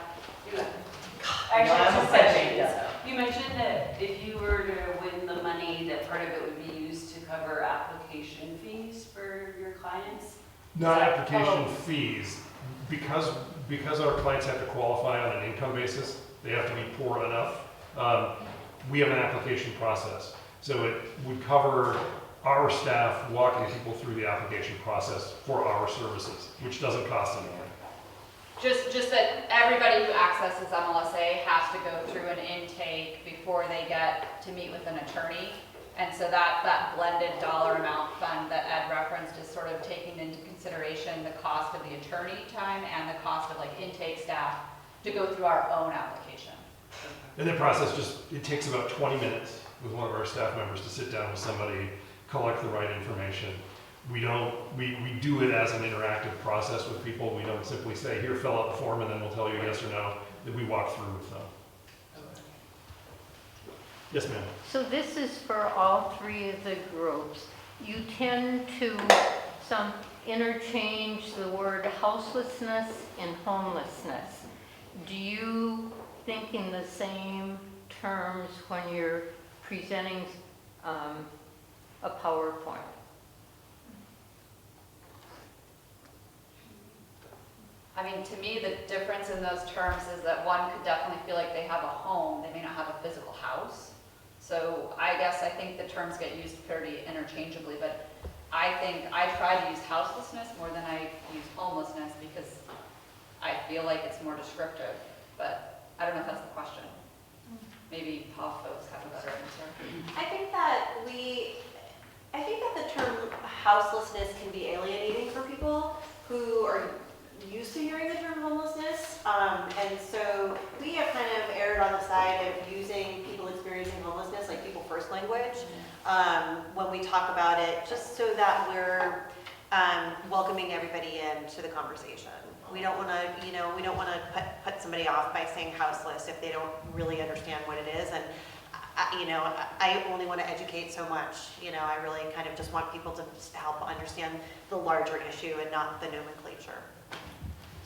You mentioned that if you were to win the money, that part of it would be used to cover application fees for your clients? Not application fees, because our clients have to qualify on an income basis, they have to be poor enough. We have an application process, so it would cover our staff walking people through the application process for our services, which doesn't cost anything. Just that everybody who accesses MLSA has to go through an intake before they get to meet with an attorney. And so that blended dollar amount fund that Ed referenced is sort of taking into consideration the cost of the attorney time and the cost of like intake staff to go through our own application. And the process it takes about 20 minutes with one of our staff members to sit down with somebody, collect the right information. We do it as an interactive process with people. We don't simply say, here, fill out the form, and then we'll tell you yes or no. That we walk through with them. Yes, ma'am. So this is for all three of the groups. You tend to interchange the word houselessness and homelessness. Do you think in the same terms when you're presenting a PowerPoint? I mean, to me, the difference in those terms is that one could definitely feel like they have a home, they may not have a physical house. So I think the terms get used pretty interchangeably, but I think I try to use houselessness more than I use homelessness because I feel like it's more descriptive, but I don't know if that's the question. Maybe POV folks have a better answer. I think that the term houselessness can be alienating for people who are used to hearing the term homelessness, and so we have kind of erred on the side of using people experiencing homelessness like people first language when we talk about it, just so that we're welcoming everybody into the conversation. We don't want to, put somebody off by saying houseless if they don't really understand what it is. And I only want to educate so much. I really kind of just want people to help understand the larger issue and not the nomenclature.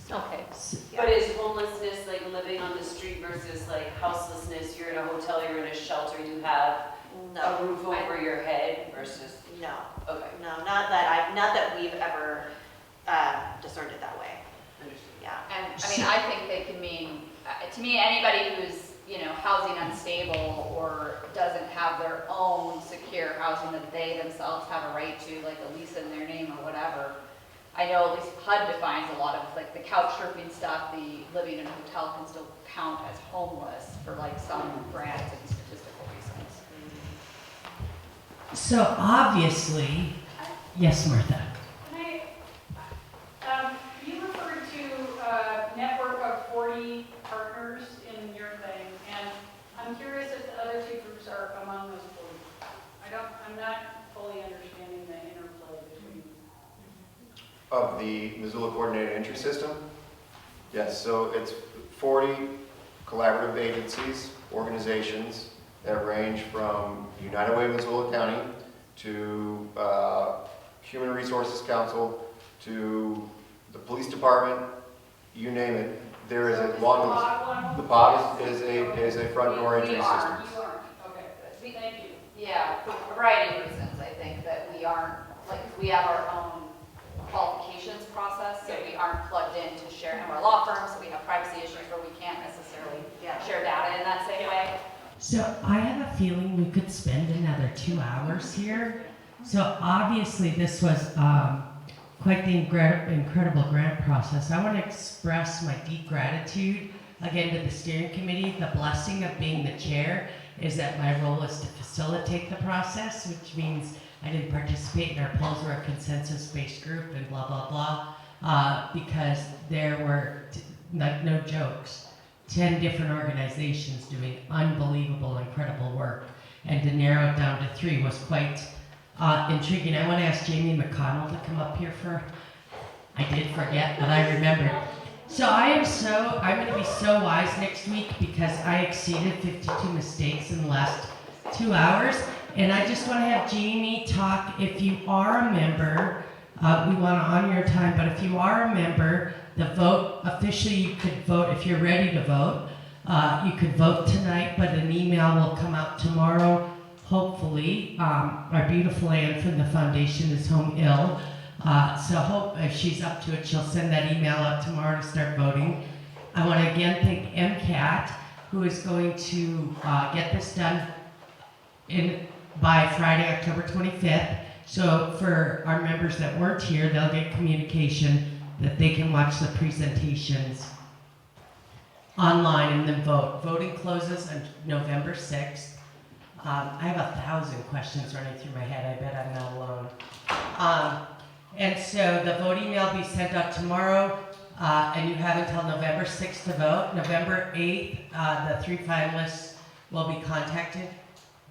Okay. But is homelessness like living on the street versus like houselessness? You're in a hotel, you're in a shelter, you have a roof over your head versus? No. Okay. No, not that we've ever discerned it that way. Yeah. And I mean, I think they can mean, to me, anybody who's, housing unstable or doesn't have their own secure housing that they themselves have a right to, like a lease in their name or whatever. I know at least HUD defines a lot of like the couch surfing stuff, the living in a hotel can still count as homeless for like some grants and statistical reasons. So obviously, yes, Martha. You referred to a network of 40 partners in your thing, and I'm curious if the other two groups are among those 40. I'm not fully understanding the interplay between. Of the Missoula Coordinated Entry System? Yes, so it's 40 collaborative agencies, organizations that range from United Way of Missoula County to Human Resources Council to the police department, you name it. There is a long list. The POV is a front door entry system. You aren't. Okay, good. Thank you. Yeah, for a variety of reasons, I think that we aren't, we have our own qualifications process, so we aren't plugged in to share in our law firms, so we have privacy issues where we can't necessarily share data in that same way. So I have a feeling we could spend another 2 hours here. So obviously this was quite the incredible grant process. I want to express my deep gratitude again to the steering committee. The blessing of being the chair is that my role is to facilitate the process, which means I didn't participate in our polls or a consensus-based group and blah, blah, blah, because there were, like, no jokes, 10 different organizations doing unbelievable, incredible work. And to narrow it down to 3 was quite intriguing. I want to ask Jamie McConnell to come up here I did forget, but I remembered. So I'm going to be so wise next week because I exceeded 52 mistakes in the last 2 hours. And I just want to have Jamie talk. If you are a member, we want to honor your time, but if you are a member, the vote, officially you could vote if you're ready to vote. You could vote tonight, but an email will come out tomorrow, hopefully. Our beautiful Ann from the foundation is home ill. So hope if she's up to it, she'll send that email out tomorrow to start voting. I want to again thank MCAT, who is going to get this done by Friday, October 25th. So for our members that weren't here, they'll get communication that they can watch the presentations online and then vote. Voting closes on November 6th. I have 1,000 questions running through my head. I bet I'm not alone. And so the vote email will be sent out tomorrow, and you have until November 6th to vote. November 8th, the 3 finalists will be contacted.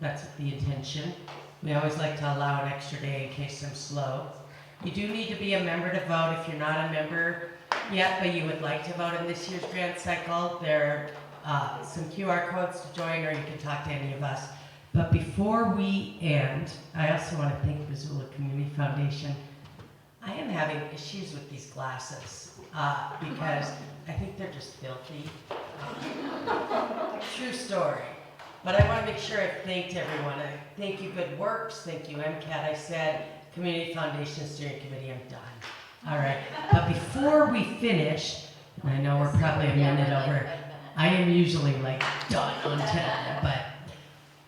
That's the intention. We always like to allow an extra day in case I'm slow. You do need to be a member to vote if you're not a member yet, but you would like to vote in this year's grant cycle. There are some QR codes to join, or you can talk to any of us. But before we end, I also want to thank Missoula Community Foundation. I am having issues with these glasses because I think they're just filthy. True story. But I want to make sure I've thanked everyone. I thank you Good Works, thank you MCAT. I said Community Foundation Steering Committee, I'm done. All right, but before we finish, and I know we're probably a minute over, I am usually like done on time, but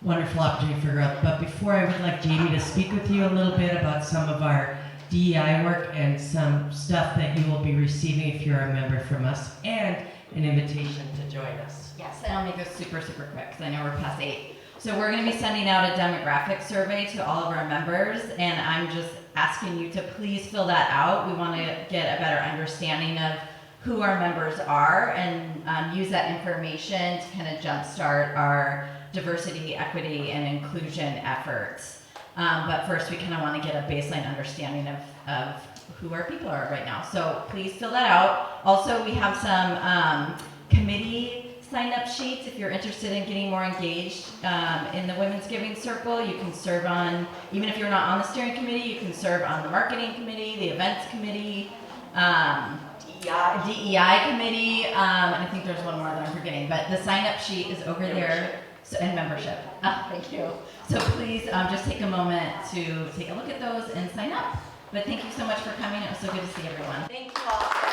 wonderful opportunity for growth. But before, I would like Jamie to speak with you a little bit about some of our DEI work and some stuff that you will be receiving if you're a member from us, and an invitation to join us. Yes, and I'll make this super, super quick because I know we're past 8. So we're going to be sending out a demographic survey to all of our members, and I'm just asking you to please fill that out. We want to get a better understanding of who our members are and use that information to kind of jumpstart our diversity, equity, and inclusion efforts. But first, we kind of want to get a baseline understanding of who our people are right now. So please fill that out. Also, we have some committee sign-up sheets if you're interested in getting more engaged in the Women's Giving Circle. You can serve on, even if you're not on the steering committee, you can serve on the marketing committee, the events committee, DEI committee, and I think there's one more that I'm forgetting, but the sign-up sheet is over there. So, and membership. Thank you. So please just take a moment to take a look at those and sign up. But thank you so much for coming. It was so good to see everyone. Thank you all.